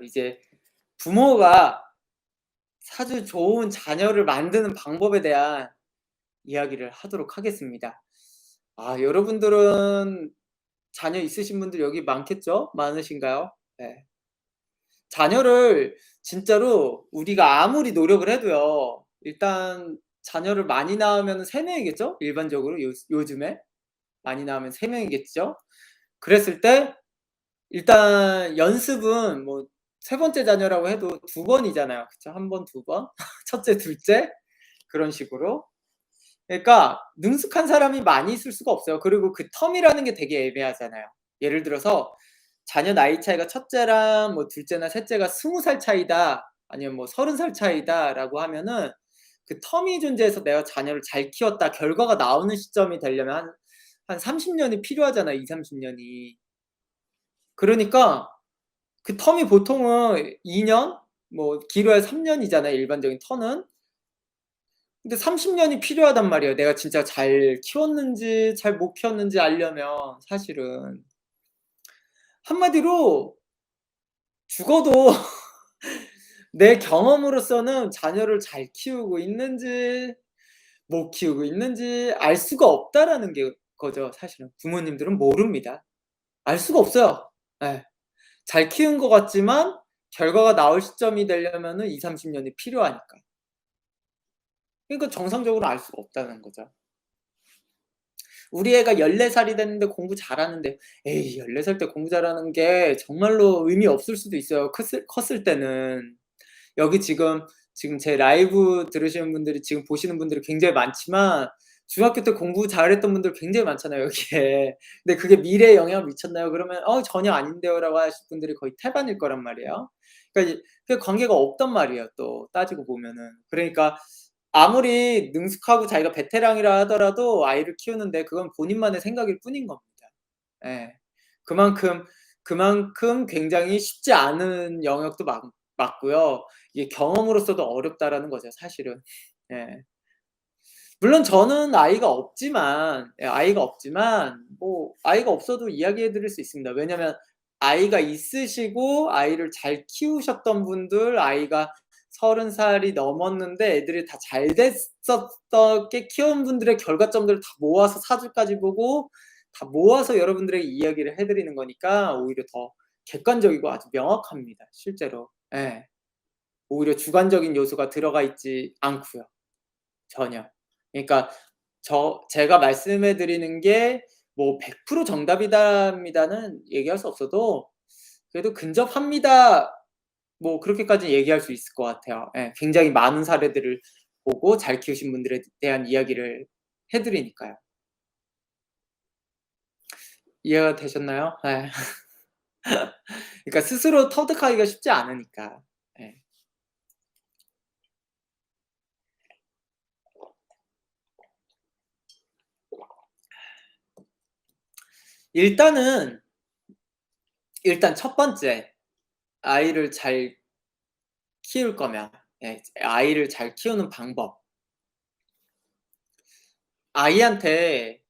이제 부모가 아주 좋은 자녀를 만드는 방법에 대한 이야기를 하도록 하겠습니다. 여러분들은 자녀 있으신 분들 여기 많겠죠? 많으신가요? 네. 자녀를 진짜로 우리가 아무리 노력을 해도요. 일단 자녀를 많이 낳으면은 3 명이겠죠? 일반적으로 요즘에 많이 낳으면 3 명이겠죠? 그랬을 때 일단 연습은 뭐 3 번째 자녀라고 해도 2 번이잖아요. 그쵸? 1 번, 2 번. 첫째, 둘째 그런 식으로. 그러니까 능숙한 사람이 많이 있을 수가 없어요. 그리고 그 텀이라는 게 되게 애매하잖아요. 예를 들어서 자녀 나이 차이가 첫째랑 뭐 둘째나 셋째가 20살 차이다. 아니면 뭐 30살 차이다라고 하면은 그 텀이 존재해서 내가 자녀를 잘 키웠다 결과가 나오는 시점이 되려면 한 30 년이 필요하잖아요, 20-30 년이. 그러니까 그 텀이 보통은 2 년 뭐 길어야 3 년이잖아요, 일반적인 터는. 근데 30 년이 필요하단 말이에요. 내가 진짜 잘 키웠는지 잘 못 키웠는지 알려면 사실은. 한마디로 죽어도 내 경험으로서는 자녀를 잘 키우고 있는지 못 키우고 있는지 알 수가 없다라는 게 거죠 사실은. 부모님들은 모릅니다. 알 수가 없어요. 예. 잘 키운 것 같지만 결과가 나올 시점이 되려면은 20-30 년이 필요하니까. 그러니까 정상적으로 알 수가 없다는 거죠. 우리 애가 14 살이 됐는데 공부 잘하는데 에이 14살 때 공부 잘하는 게 정말로 의미 없을 수도 있어요 컸을 때는. 여기 지금 제 라이브 들으시는 분들이 지금 보시는 분들이 굉장히 많지만 중학교 때 공부 잘했던 분들 굉장히 많잖아요 여기에. 근데 그게 미래에 영향을 미쳤나요? 그러면 전혀 아닌데요."라고 하실 분들이 거의 태반일 거란 말이에요. 그러니까 그게 관계가 없단 말이에요 또 따지고 보면은. 그러니까 아무리 능숙하고 자기가 베테랑이라 하더라도 아이를 키우는데 그건 본인만의 생각일 뿐인 겁니다. 예. 그만큼 굉장히 쉽지 않은 영역도 맞고요. 이게 경험으로서도 어렵다라는 거죠 사실은. 예. 물론 저는 아이가 없지만 뭐 아이가 없어도 이야기해 드릴 수 있습니다. 왜냐면 아이가 있으시고 아이를 잘 키우셨던 분들 아이가 30 살이 넘었는데 애들이 다 잘 됐었게 키운 분들의 결과점들을 다 모아서 사주까지 보고 다 모아서 여러분들에게 이야기를 해 드리는 거니까 오히려 더 객관적이고 아주 명확합니다 실제로. 예. 오히려 주관적인 요소가 들어가 있지 않고요. 전혀. 그러니까 제가 말씀해 드리는 게 뭐 100% 정답이다입니다는 얘기할 수 없어도 그래도 근접합니다. 뭐 그렇게까지는 얘기할 수 있을 것 같아요. 예. 굉장히 많은 사례들을 보고 잘 키우신 분들에 대한 이야기를 해 드리니까요. 이해가 되셨나요? 예. 그러니까 스스로 터득하기가 쉽지 않으니까. 예. 일단은 일단 첫 번째 아이를 잘 키울 거면 아이를 잘 키우는 방법. 아이한테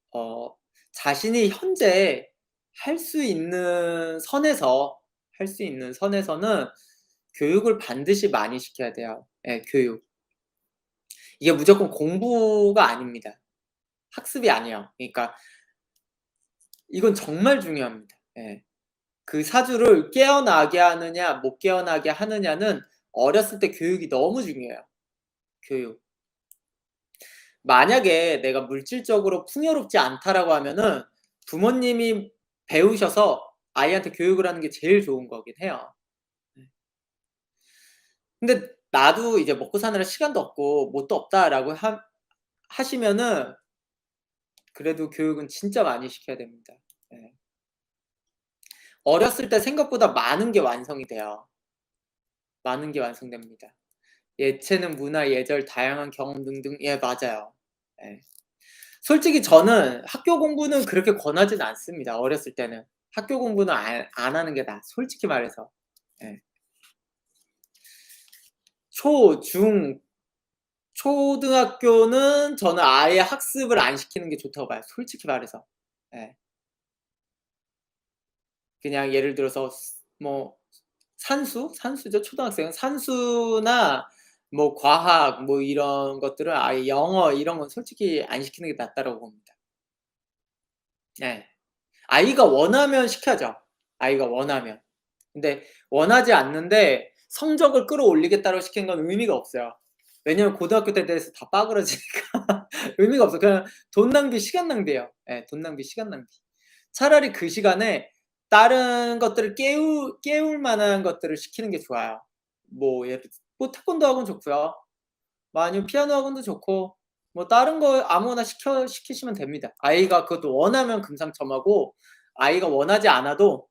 자신이 현재 할 수 있는 선에서 할 수 있는 선에서는 교육을 반드시 많이 시켜야 돼요. 예 교육. 이게 무조건 공부가 아닙니다. 학습이 아니에요. 그러니까 이건 정말 중요합니다. 예. 그 사주를 깨어나게 하느냐 못 깨어나게 하느냐는 어렸을 때 교육이 너무 중요해요, 교육. 만약에 내가 물질적으로 풍요롭지 않다라고 하면은 부모님이 배우셔서 아이한테 교육을 하는 게 제일 좋은 거긴 해요. 네. 근데 나도 이제 먹고 사느라 시간도 없고 뭣도 없다라고 하시면은 그래도 교육은 진짜 많이 시켜야 됩니다. 예. 어렸을 때 생각보다 많은 게 완성이 돼요. 많은 게 완성됩니다. 예체능, 문화, 예절, 다양한 경험 등등 예 맞아요. 예. 솔직히 저는 학교 공부는 그렇게 권하진 않습니다, 어렸을 때는. 학교 공부는 안 하는 게 나아 솔직히 말해서. 예. 초, 중, 초등학교는 저는 아예 학습을 안 시키는 게 좋다고 봐요, 솔직히 말해서. 예. 그냥 예를 들어서 뭐 산수죠. 초등학생은 산수나 뭐 과학 뭐 이런 것들은 아예 영어 이런 건 솔직히 안 시키는 게 낫다고 봅니다. 예. 아이가 원하면 시켜야죠. 아이가 원하면. 근데 원하지 않는데 성적을 끌어올리겠다고 시키는 건 의미가 없어요. 왜냐면 고등학교 때 돼서 다 빠그러지니까 의미가 없어. 그냥 돈 낭비, 시간 낭비예요. 예. 돈 낭비, 시간 낭비. 차라리 그 시간에 다른 것들을 깨울 만한 것들을 시키는 게 좋아요. 뭐 예를 들어서 뭐 태권도 학원 좋고요. 뭐 아니면 피아노 학원도 좋고 뭐 다른 거 아무거나 시키시면 됩니다. 아이가 그것도 원하면 금상첨화고 아이가 원하지 않아도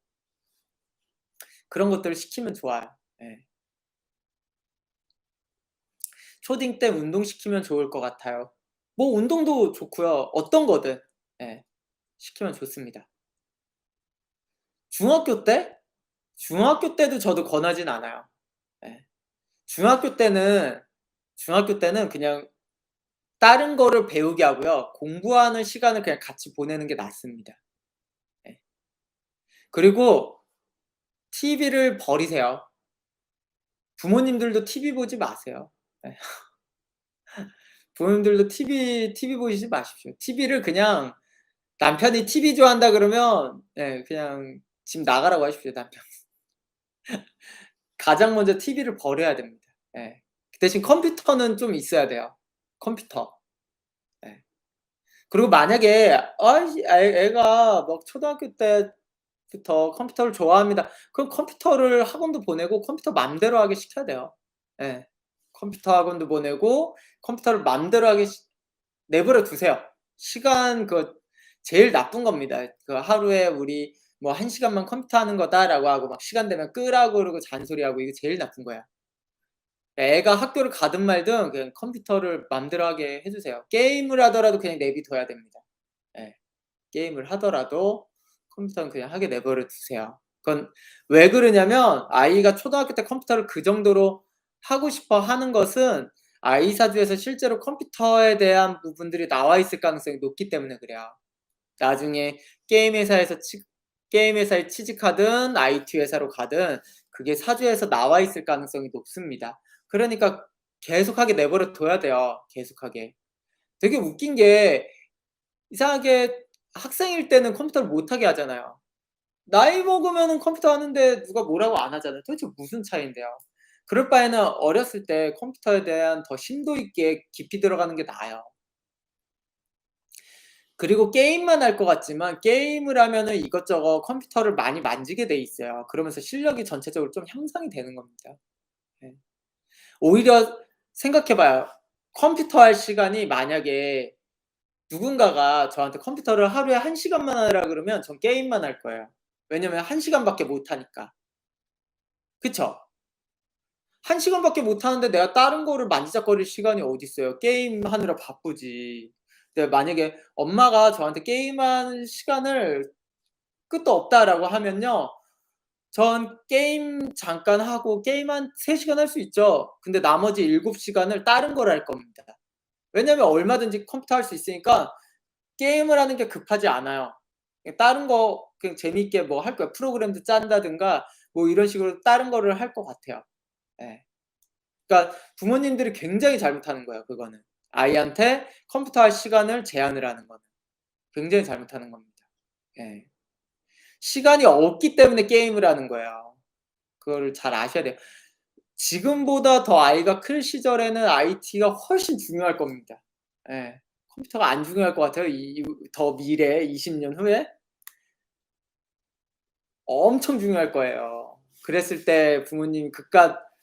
그런 것들을 시키면 좋아요. 예. 초딩 때 운동시키면 좋을 것 같아요. 뭐 운동도 좋고요. 어떤 거든 예 시키면 좋습니다. 중학교 때? 중학교 때도 저도 권하진 않아요. 예. 중학교 때는 중학교 때는 그냥 다른 거를 배우게 하고요. 공부하는 시간을 그냥 같이 보내는 게 낫습니다. 예. 그리고 TV를 버리세요. 부모님들도 TV 보지 마세요. 예. 부모님들도 TV 보시지 마십시오. TV를 그냥 남편이 TV 좋아한다 그러면 예 그냥 집 나가라고 하십시오, 남편. 가장 먼저 TV를 버려야 됩니다. 예. 그 대신 컴퓨터는 좀 있어야 돼요, 컴퓨터. 예. 그리고 만약에 아이씨 애가 막 초등학교 때부터 컴퓨터를 좋아합니다. 그럼 컴퓨터를 학원도 보내고 컴퓨터 맘대로 하게 시켜야 돼요. 예. 컴퓨터 학원도 보내고 컴퓨터를 맘대로 하게 내버려 두세요. 시간 제일 나쁜 겁니다. 그 하루에 우리 뭐 "1 시간만 컴퓨터 하는 거다."라고 하고 막 시간 되면 끄라고 그러고 잔소리하고 이거 제일 나쁜 거야. 애가 학교를 가든 말든 그냥 컴퓨터를 맘대로 하게 해 주세요. 게임을 하더라도 그냥 내비 둬야 됩니다. 예. 게임을 하더라도 컴퓨터는 그냥 하게 내버려 두세요. 그건 왜 그러냐면 아이가 초등학교 때 컴퓨터를 그 정도로 하고 싶어 하는 것은 아이 사주에서 실제로 컴퓨터에 대한 부분들이 나와 있을 가능성이 높기 때문에 그래요. 나중에 게임 회사에서 게임 회사에 취직하든 IT 회사로 가든 그게 사주에서 나와 있을 가능성이 높습니다. 그러니까 계속하게 내버려 둬야 돼요, 계속하게. 되게 웃긴 게 이상하게 학생일 때는 컴퓨터를 못 하게 하잖아요. 나이 먹으면은 컴퓨터 하는데 누가 뭐라고 안 하잖아요. 도대체 무슨 차이인데요. 그럴 바에는 어렸을 때 컴퓨터에 대한 더 심도 있게 깊이 들어가는 게 나아요. 그리고 게임만 할 것 같지만 게임을 하면은 이것저것 컴퓨터를 많이 만지게 돼 있어요. 그러면서 실력이 전체적으로 좀 향상이 되는 겁니다. 예. 오히려 생각해 봐요. 컴퓨터 할 시간이 만약에 누군가가 저한테 "컴퓨터를 하루에 1 시간만 하라." 그러면 전 게임만 할 거예요. 왜냐면 1 시간밖에 못 하니까. 그쵸? 1 시간밖에 못 하는데 내가 다른 거를 만지작거릴 시간이 어딨어요. 게임하느라 바쁘지. 근데 만약에 엄마가 저한테 "게임하는 시간을 끝도 없다."라고 하면요. 전 게임 잠깐 하고 게임 한 3 시간 할 수 있죠. 근데 나머지 7 시간을 다른 걸 할 겁니다. 왜냐면 얼마든지 컴퓨터 할 수 있으니까 게임을 하는 게 급하지 않아요. 다른 거 그냥 재미있게 뭐 할 거예요. 프로그램도 짠다든가 뭐 이런 식으로 다른 거를 할 것 같아요. 예. 그러니까 부모님들이 굉장히 잘못하는 거예요 그거는. 아이한테 컴퓨터 할 시간을 제한을 하는 거는. 굉장히 잘못하는 겁니다. 예. 시간이 없기 때문에 게임을 하는 거예요. 그거를 잘 아셔야 돼요. 지금보다 더 아이가 클 시절에는 IT가 훨씬 중요할 겁니다. 예. 컴퓨터가 안 중요할 것 같아요. 더 미래에 20년 후에 엄청 중요할 거예요. 그랬을 때 부모님이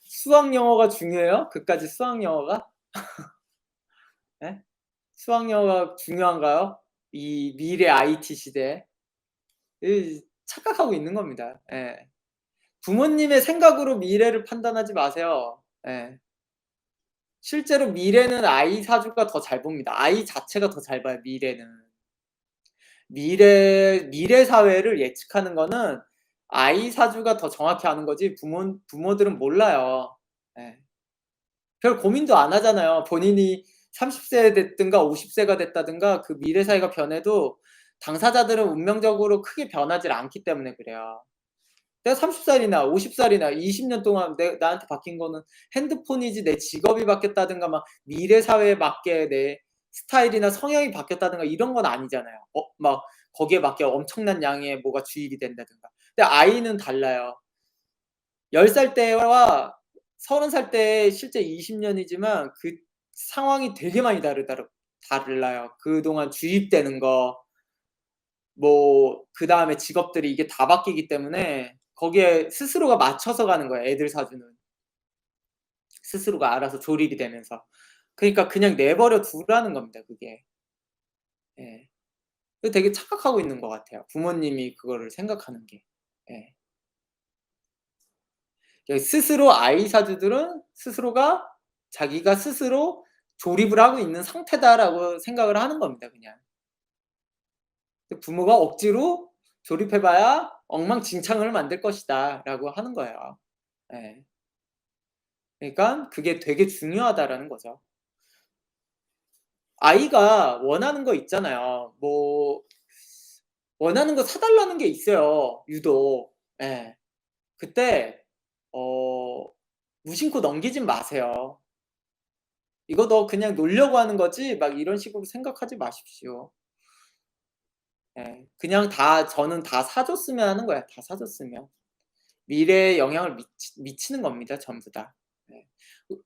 수학 영어가 중요해요? 그까짓 수학 영어가? 예? 수학 영어가 중요한가요? 이 미래 IT 시대에? 착각하고 있는 겁니다. 예. 부모님의 생각으로 미래를 판단하지 마세요. 예. 실제로 미래는 아이 사주가 더 잘 봅니다. 아이 자체가 더 잘 봐요, 미래는. 미래 사회를 예측하는 거는 아이 사주가 더 정확히 아는 거지 부모들은 몰라요. 예. 별 고민도 안 하잖아요. 본인이 30세 됐든가 50 세가 됐다든가 그 미래 사회가 변해도 당사자들은 운명적으로 크게 변하질 않기 때문에 그래요. 내가 30 살이나 50 살이나 20년 동안 나한테 바뀐 거는 핸드폰이지 내 직업이 바뀌었다든가 막 미래 사회에 맞게 내 스타일이나 성향이 바뀌었다든가 이런 건 아니잖아요. 막 거기에 맞게 엄청난 양의 뭐가 주입이 된다든가. 근데 아이는 달라요. 10살 때와 30살 때 실제 20 년이지만 그 상황이 되게 많이 달라요. 그동안 주입되는 거 뭐 그다음에 직업들이 이게 다 바뀌기 때문에 거기에 스스로가 맞춰서 가는 거예요, 애들 사주는. 스스로가 알아서 조립이 되면서. 그러니까 그냥 내버려 두라는 겁니다, 그게. 예. 그 되게 착각하고 있는 것 같아요, 부모님이 그거를 생각하는 게. 예. 스스로 아이 사주들은 스스로가 자기가 스스로 조립을 하고 있는 상태다라고 생각을 하는 겁니다, 그냥. 부모가 억지로 조립해 봐야 엉망진창을 만들 것이다라고 하는 거예요. 예. 그러니깐 그게 되게 중요하다라는 거죠. 아이가 원하는 거 있잖아요. 뭐 원하는 거 사 달라는 게 있어요, 유독. 예. 그때 어 무심코 넘기진 마세요. '이거 너 그냥 놀려고 하는 거지?' 막 이런 식으로 생각하지 마십시오. 예. 그냥 저는 다 사 줬으면 하는 거예요, 다 사 줬으면. 미래에 영향을 미치는 겁니다, 전부 다. 네.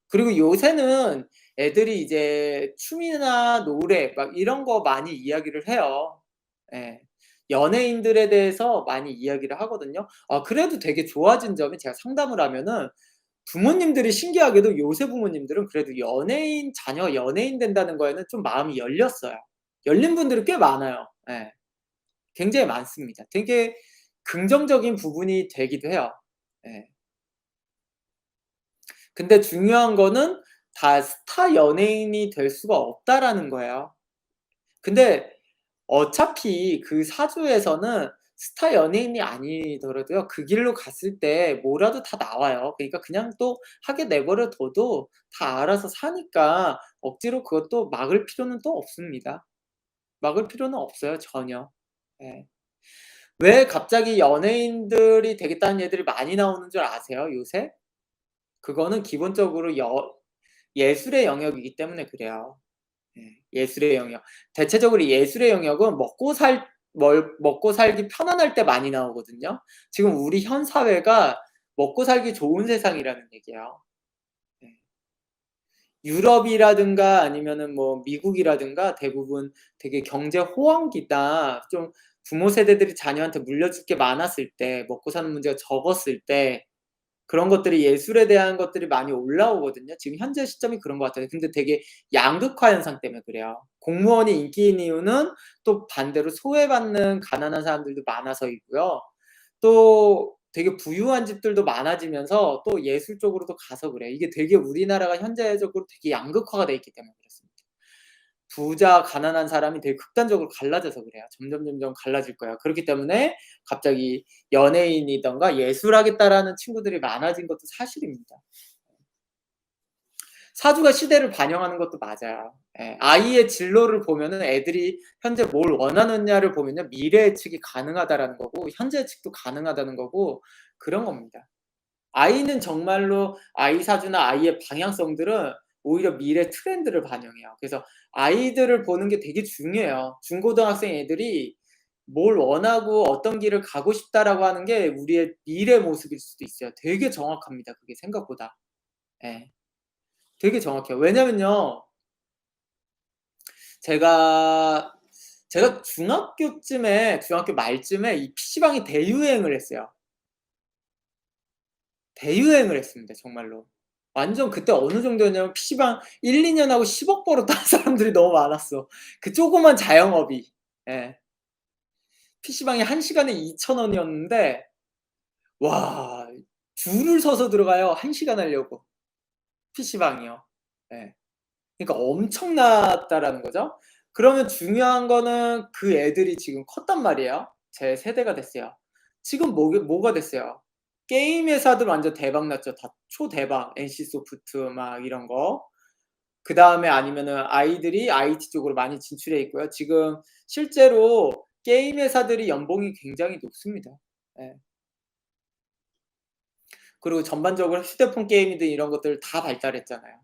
그리고 요새는 애들이 이제 춤이나 노래 막 이런 거 많이 이야기를 해요. 예. 연예인들에 대해서 많이 이야기를 하거든요. 그래도 되게 좋아진 점이 제가 상담을 하면은 부모님들이 신기하게도 요새 부모님들은 그래도 자녀가 연예인 된다는 거에는 좀 마음이 열렸어요. 열린 분들이 꽤 많아요. 예. 굉장히 많습니다. 되게 긍정적인 부분이 되기도 해요. 예. 근데 중요한 거는 다 스타 연예인이 될 수가 없다라는 거예요. 근데 어차피 그 사주에서는 스타 연예인이 아니더라도요, 그 길로 갔을 때 뭐라도 다 나와요. 그러니까 그냥 또 하게 내버려 둬도 다 알아서 사니까 억지로 그것도 막을 필요는 또 없습니다. 막을 필요는 없어요, 전혀. 예. 왜 갑자기 연예인들이 되겠다는 얘들이 많이 나오는 줄 아세요, 요새? 그거는 기본적으로 예술의 영역이기 때문에 그래요. 예. 예술의 영역. 대체적으로 예술의 영역은 먹고 살기 편안할 때 많이 나오거든요. 지금 우리 현 사회가 먹고 살기 좋은 세상이라는 얘기예요. 예. 유럽이라든가 아니면은 뭐 미국이라든가 대부분 되게 경제 호황기다. 좀 부모 세대들이 자녀한테 물려줄 게 많았을 때, 먹고 사는 문제가 적었을 때 그런 것들이 예술에 대한 것들이 많이 올라오거든요. 지금 현재 시점이 그런 것 같아요. 근데 되게 양극화 현상 때문에 그래요. 공무원이 인기인 이유는 또 반대로 소외받는 가난한 사람들도 많아서이고요. 또 되게 부유한 집들도 많아지면서 또 예술 쪽으로도 가서 그래요. 이게 되게 우리나라가 현재적으로 되게 양극화가 돼 있기 때문에 그렇습니다. 부자 가난한 사람이 되게 극단적으로 갈라져서 그래요. 점점 갈라질 거예요. 그렇기 때문에 갑자기 연예인이든가 예술하겠다라는 친구들이 많아진 것도 사실입니다. 사주가 시대를 반영하는 것도 맞아요. 예. 아이의 진로를 보면은 애들이 현재 뭘 원하느냐를 보면요. 미래 예측이 가능하다라는 거고 현재 예측도 가능하다는 거고 그런 겁니다. 아이는 정말로 아이 사주나 아이의 방향성들은 오히려 미래 트렌드를 반영해요. 그래서 아이들을 보는 게 되게 중요해요. 중고등학생 애들이 뭘 원하고 어떤 길을 가고 싶다라고 하는 게 우리의 미래 모습일 수도 있어요. 되게 정확합니다, 그게 생각보다. 예. 되게 정확해요. 왜냐면요. 제가 중학교 말쯤에 이 PC방이 대유행을 했어요. 대유행을 했습니다, 정말로. 완전 그때 어느 정도였냐면 PC방 1-2년 하고 10억 벌었다는 사람들이 너무 많았어. 그 조그만 자영업이. 예. PC방이 1 시간에 2,000 원이었는데 와 줄을 서서 들어가요, 1 시간 하려고. PC방이요. 예. 그러니까 엄청났다라는 거죠. 그러면 중요한 거는 그 애들이 지금 컸단 말이에요. 제 세대가 됐어요. 지금 뭐가 됐어요. 게임 회사들 완전 대박 났죠. 다 초대박. NC소프트 막 이런 거. 그다음에 아니면은 아이들이 IT 쪽으로 많이 진출해 있고요. 지금 실제로 게임 회사들이 연봉이 굉장히 높습니다. 예. 그리고 전반적으로 휴대폰 게임이든 이런 것들 다 발달했잖아요.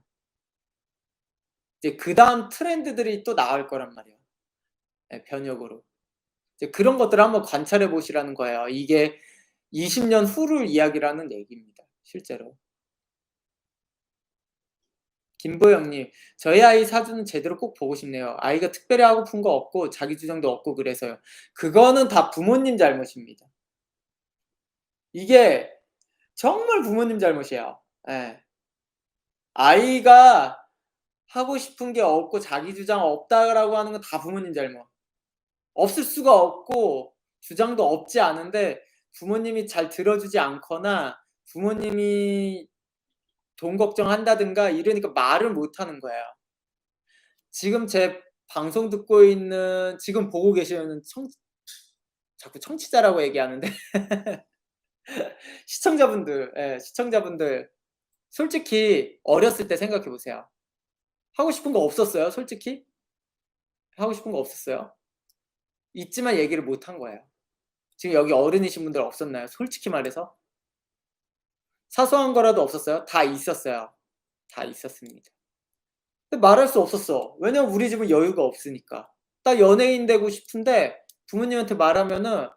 이제 그다음 트렌드들이 또 나올 거란 말이에요. 예, 변혁으로. 이제 그런 것들을 한번 관찰해 보시라는 거예요. 이게 20년 후를 이야기라는 얘기입니다, 실제로. 김보영 님, "저희 아이 사주는 제대로 꼭 보고 싶네요. 아이가 특별히 하고픈 거 없고 자기 주장도 없고 그래서요." 그거는 다 부모님 잘못입니다. 이게 정말 부모님 잘못이에요. 예. 아이가 하고 싶은 게 없고 자기 주장 없다라고 하는 건 다 부모님 잘못. 없을 수가 없고 주장도 없지 않은데 부모님이 잘 들어주지 않거나 부모님이 돈 걱정한다든가 이러니까 말을 못 하는 거예요. 지금 제 방송 듣고 있는 지금 보고 계시는 자꾸 청취자라고 얘기하는데 시청자분들, 예, 시청자분들 솔직히 어렸을 때 생각해 보세요. 하고 싶은 거 없었어요, 솔직히? 하고 싶은 거 없었어요? 있지만 얘기를 못 한 거예요. 지금 여기 어른이신 분들 없었나요? 솔직히 말해서? 사소한 거라도 없었어요? 다 있었어요. 다 있었습니다. 근데 말할 수 없었어. 왜냐면 우리 집은 여유가 없으니까. 나 연예인 되고 싶은데 부모님한테 말하면은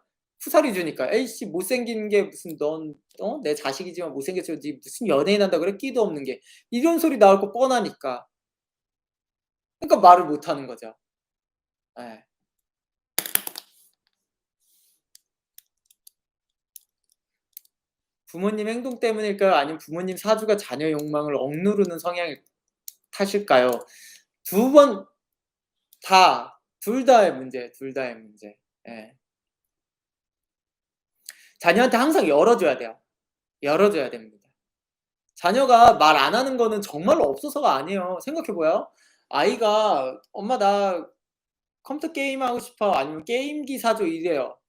후사리 주니까. "에이씨 못생긴 게 무슨 넌 내 자식이지만 못생겼어 니 무슨 연예인 한다 그래? 끼도 없는 게." 이런 소리 나올 거 뻔하니까. 그러니까 말을 못 하는 거죠. 예. 부모님 행동 때문일까요? 아니면 부모님 사주가 자녀 욕망을 억누르는 성향일 탓일까요? 두 번 다 둘 다의 문제예요, 둘 다의 문제. 예. 자녀한테 항상 열어 줘야 돼요. 열어 줘야 됩니다. 자녀가 말 안 하는 거는 정말로 없어서가 아니에요. 생각해 봐요. 아이가 "엄마 나 컴퓨터 게임하고 싶어." 아니면 "게임기 사줘." 이래요.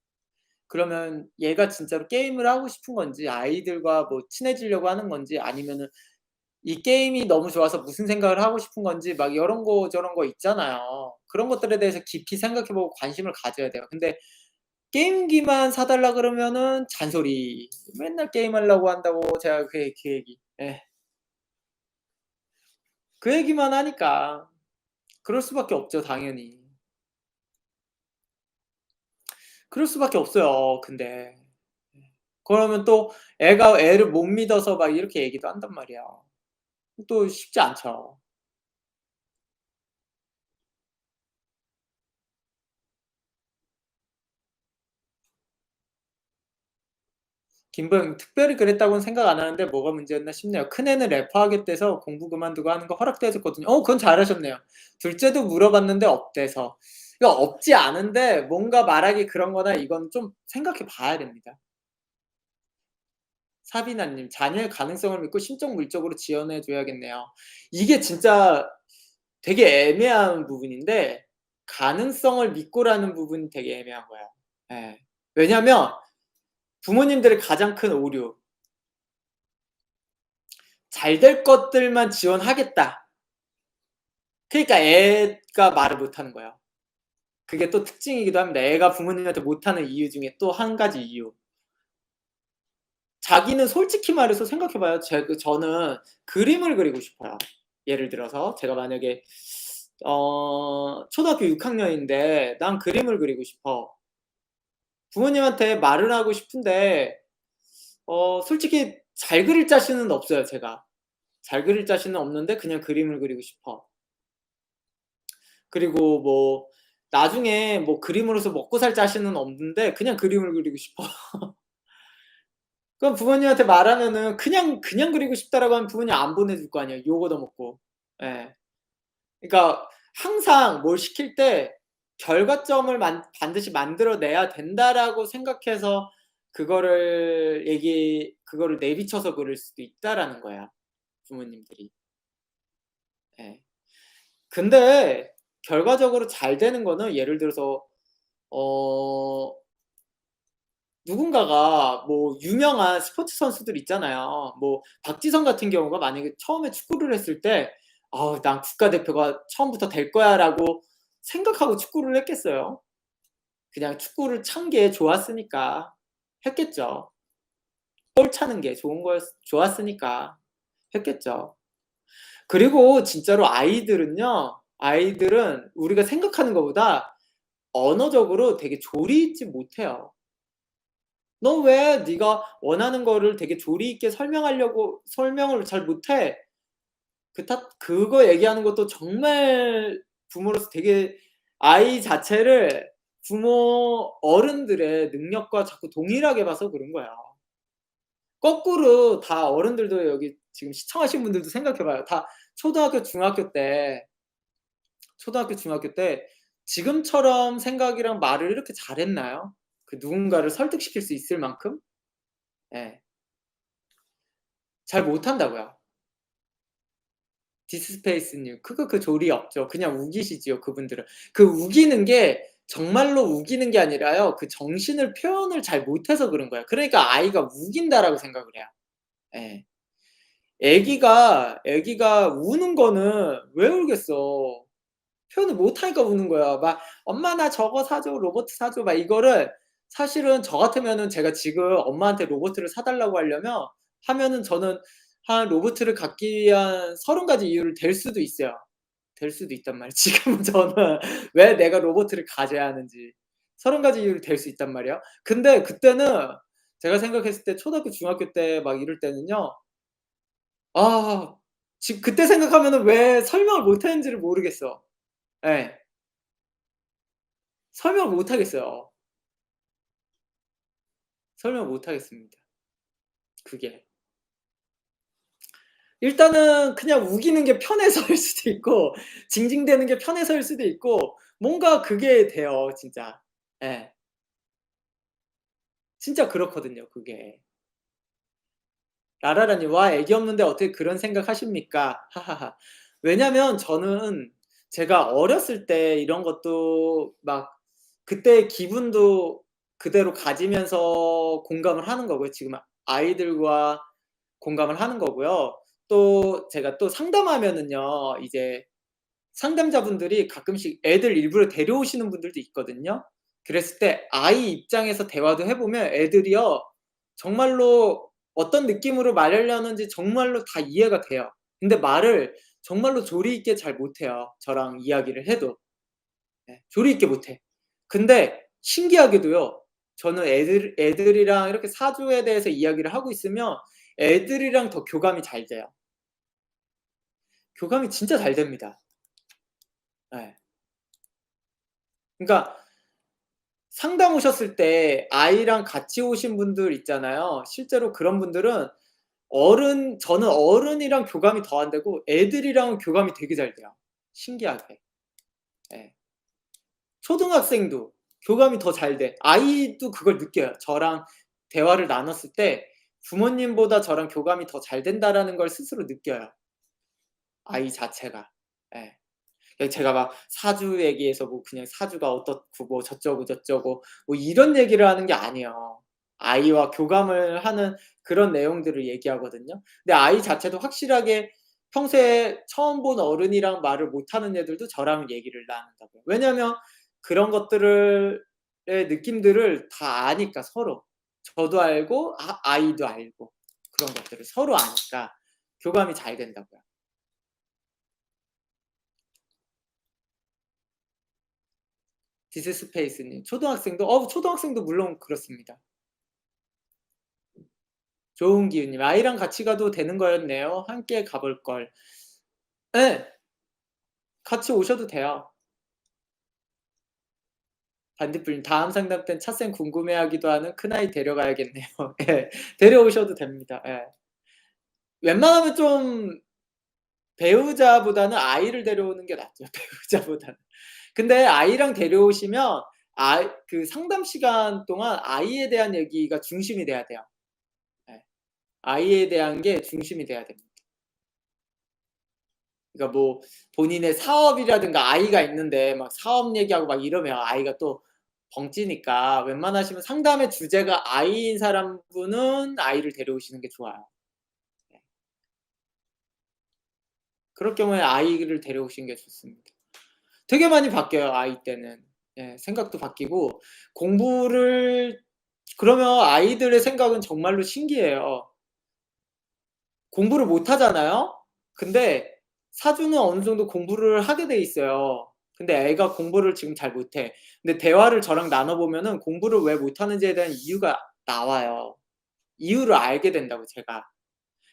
그러면 얘가 진짜로 게임을 하고 싶은 건지 아이들과 뭐 친해지려고 하는 건지 아니면은 이 게임이 너무 좋아서 무슨 생각을 하고 싶은 건지 막 이런 거 저런 거 있잖아요. 그런 것들에 대해서 깊이 생각해 보고 관심을 가져야 돼요. 근데 게임기만 사 달라 그러면은 잔소리. 맨날 게임하려고 한다고 제가 그 얘기. 예. 그 얘기만 하니까. 그럴 수밖에 없죠 당연히. 그럴 수밖에 없어요 근데. 그러면 또 애가 애를 못 믿어서 막 이렇게 얘기도 한단 말이야. 또 쉽지 않죠. 김보영 특별히 그랬다고는 생각 안 하는데 뭐가 문제였나 싶네요. 큰애는 래퍼하겠대서 공부 그만두고 하는 거 허락도 해 줬거든요. 그건 잘하셨네요. 둘째도 물어봤는데 없대서. 그러니까 없지 않은데 뭔가 말하기 그런 거나 이건 좀 생각해 봐야 됩니다. 사비나 님 "자녀의 가능성을 믿고 심적 물적으로 지원해 줘야겠네요." 이게 진짜 되게 애매한 부분인데 가능성을 믿고라는 부분이 되게 애매한 거예요. 예. 왜냐면 부모님들의 가장 큰 오류 "잘 될 것들만 지원하겠다." 그러니까 애가 말을 못 하는 거예요. 그게 또 특징이기도 합니다. 애가 부모님한테 못하는 이유 중에 또 한 가지 이유. 자기는 솔직히 말해서 생각해 봐요. 저는 그림을 그리고 싶어요. 예를 들어서 제가 만약에 초등학교 6 학년인데 "난 그림을 그리고 싶어." 부모님한테 말을 하고 싶은데 솔직히 잘 그릴 자신은 없어요 제가. 잘 그릴 자신은 없는데 그냥 그림을 그리고 싶어. 그리고 뭐 나중에 뭐 그림으로서 먹고 살 자신은 없는데 그냥 그림을 그리고 싶어. 그럼 부모님한테 말하면은 그냥 그리고 싶다라고 하면 부모님 안 보내줄 거 아니에요 욕 얻어먹고. 예. 그러니까 항상 뭘 시킬 때 '결과점을 반드시 만들어 내야 된다.'라고 생각해서 그거를 내비쳐서 그럴 수도 있다라는 거야 부모님들이. 예. 근데 결과적으로 잘 되는 거는 예를 들어서 어 누군가가 뭐 유명한 스포츠 선수들 있잖아요. 뭐 박지성 같은 경우가 만약에 처음에 축구를 했을 때 '난 국가대표가 처음부터 될 거야.'라고 생각하고 축구를 했겠어요? 그냥 축구를 찬 게 좋았으니까 했겠죠. 볼 차는 게 좋았으니까 했겠죠. 그리고 진짜로 아이들은 우리가 생각하는 것보다 언어적으로 되게 조리 있지 못해요. "너 왜 네가 원하는 거를 되게 조리 있게 설명을 잘 못해?" 그거 얘기하는 것도 정말 부모로서 되게 아이 자체를 어른들의 능력과 자꾸 동일하게 봐서 그런 거야. 거꾸로 다 어른들도 여기 지금 시청하신 분들도 생각해 봐요. 다 초등학교, 중학교 때 중학교 때 지금처럼 생각이랑 말을 이렇게 잘했나요? 그 누군가를 설득시킬 수 있을 만큼? 예. 잘 못한다고요. 디스스페이스님. 그 조리 없죠. 그냥 우기시지요, 그분들은. 그 우기는 게 정말로 우기는 게 아니라요. 그 정신을 표현을 잘 못해서 그런 거예요. 그러니까 아이가 우긴다라고 생각을 해요. 예. 애기가 우는 거는 왜 울겠어. 표현을 못 하니까 우는 거야. 막 "엄마 나 저거 사줘. 로봇 사줘." 막 이거를 사실은 저 같으면은 제가 지금 엄마한테 로봇을 사 달라고 하면은 저는 한 로봇을 갖기 위한 30 가지 이유를 댈 수도 있어요. 될 수도 있단 말이에요. 지금은 저는 왜 내가 로봇을 가져야 하는지 30 가지 이유를 댈 수 있단 말이에요. 근데 그때는 제가 생각했을 때 초등학교, 중학교 때 막 이럴 때는요. 아 그때 생각하면은 왜 설명을 못 했는지를 모르겠어. 예. 설명을 못 하겠어요. 설명을 못 하겠습니다. 그게. 일단은 그냥 우기는 게 편해서일 수도 있고 징징대는 게 편해서일 수도 있고 뭔가 그게 돼요 진짜. 예. 진짜 그렇거든요 그게. 라라라님 "와 애기 없는데 어떻게 그런 생각하십니까?" 하하하. 왜냐면 저는 제가 어렸을 때 이런 것도 막 그때의 기분도 그대로 가지면서 공감을 하는 거고요. 지금 아이들과 공감을 하는 거고요. 또 제가 또 상담하면은요. 이제 상담자분들이 가끔씩 애들 일부러 데려오시는 분들도 있거든요. 그랬을 때 아이 입장에서 대화도 해 보면 애들이요. 정말로 어떤 느낌으로 말하려는지 정말로 다 이해가 돼요. 근데 말을 정말로 조리 있게 잘 못해요, 저랑 이야기를 해도. 예. 조리 있게 못해. 근데 신기하게도요. 저는 애들이랑 이렇게 사주에 대해서 이야기를 하고 있으면 애들이랑 더 교감이 잘 돼요. 교감이 진짜 잘 됩니다. 예. 그러니까 상담 오셨을 때 아이랑 같이 오신 분들 있잖아요. 실제로 그런 분들은 저는 어른이랑 교감이 더 안 되고 애들이랑은 교감이 되게 잘 돼요, 신기하게. 예. 초등학생도 교감이 더 잘 돼. 아이도 그걸 느껴요. 저랑 대화를 나눴을 때 '부모님보다 저랑 교감이 더 잘 된다.'라는 걸 스스로 느껴요, 아이 자체가. 예. 제가 막 사주 얘기해서 뭐 그냥 사주가 어떻고 뭐 저쩌고 저쩌고 뭐 이런 얘기를 하는 게 아니에요. 아이와 교감을 하는 그런 내용들을 얘기하거든요. 근데 아이 자체도 확실하게 평소에 처음 본 어른이랑 말을 못하는 애들도 저랑 얘기를 나눈다고요. 왜냐하면 그런 것들을 의 느낌들을 다 아니까 서로. 저도 알고 아이도 알고 그런 것들을 서로 아니까 교감이 잘 된다고요. 디스스페이스님. 초등학생도 물론 그렇습니다. 좋은 기운님. "아이랑 같이 가도 되는 거였네요. 함께 가볼 걸." 예. 같이 오셔도 돼요. 반딧불님. "다음 상담 땐 차생 궁금해하기도 하는 큰아이 데려가야겠네요." 예. 데려오셔도 됩니다. 예. 웬만하면 좀 배우자보다는 아이를 데려오는 게 낫죠, 배우자보다는. 근데 아이랑 데려오시면 그 상담 시간 동안 아이에 대한 얘기가 중심이 돼야 돼요. 예. 아이에 대한 게 중심이 돼야 됩니다. 그러니까 뭐 본인의 사업이라든가 아이가 있는데 막 사업 얘기하고 막 이러면 아이가 또 벙찌니까 웬만하시면 상담의 주제가 아이인 분은 아이를 데려오시는 게 좋아요. 네. 그럴 경우에 아이를 데려오시는 게 좋습니다. 되게 많이 바뀌어요, 아이 때는. 예. 생각도 바뀌고 공부를 그러면 아이들의 생각은 정말로 신기해요. 공부를 못 하잖아요. 근데 사주는 어느 정도 공부를 하게 돼 있어요. 근데 애가 공부를 지금 잘 못해. 근데 대화를 저랑 나눠 보면은 공부를 왜 못하는지에 대한 이유가 나와요. 이유를 알게 된다고 제가.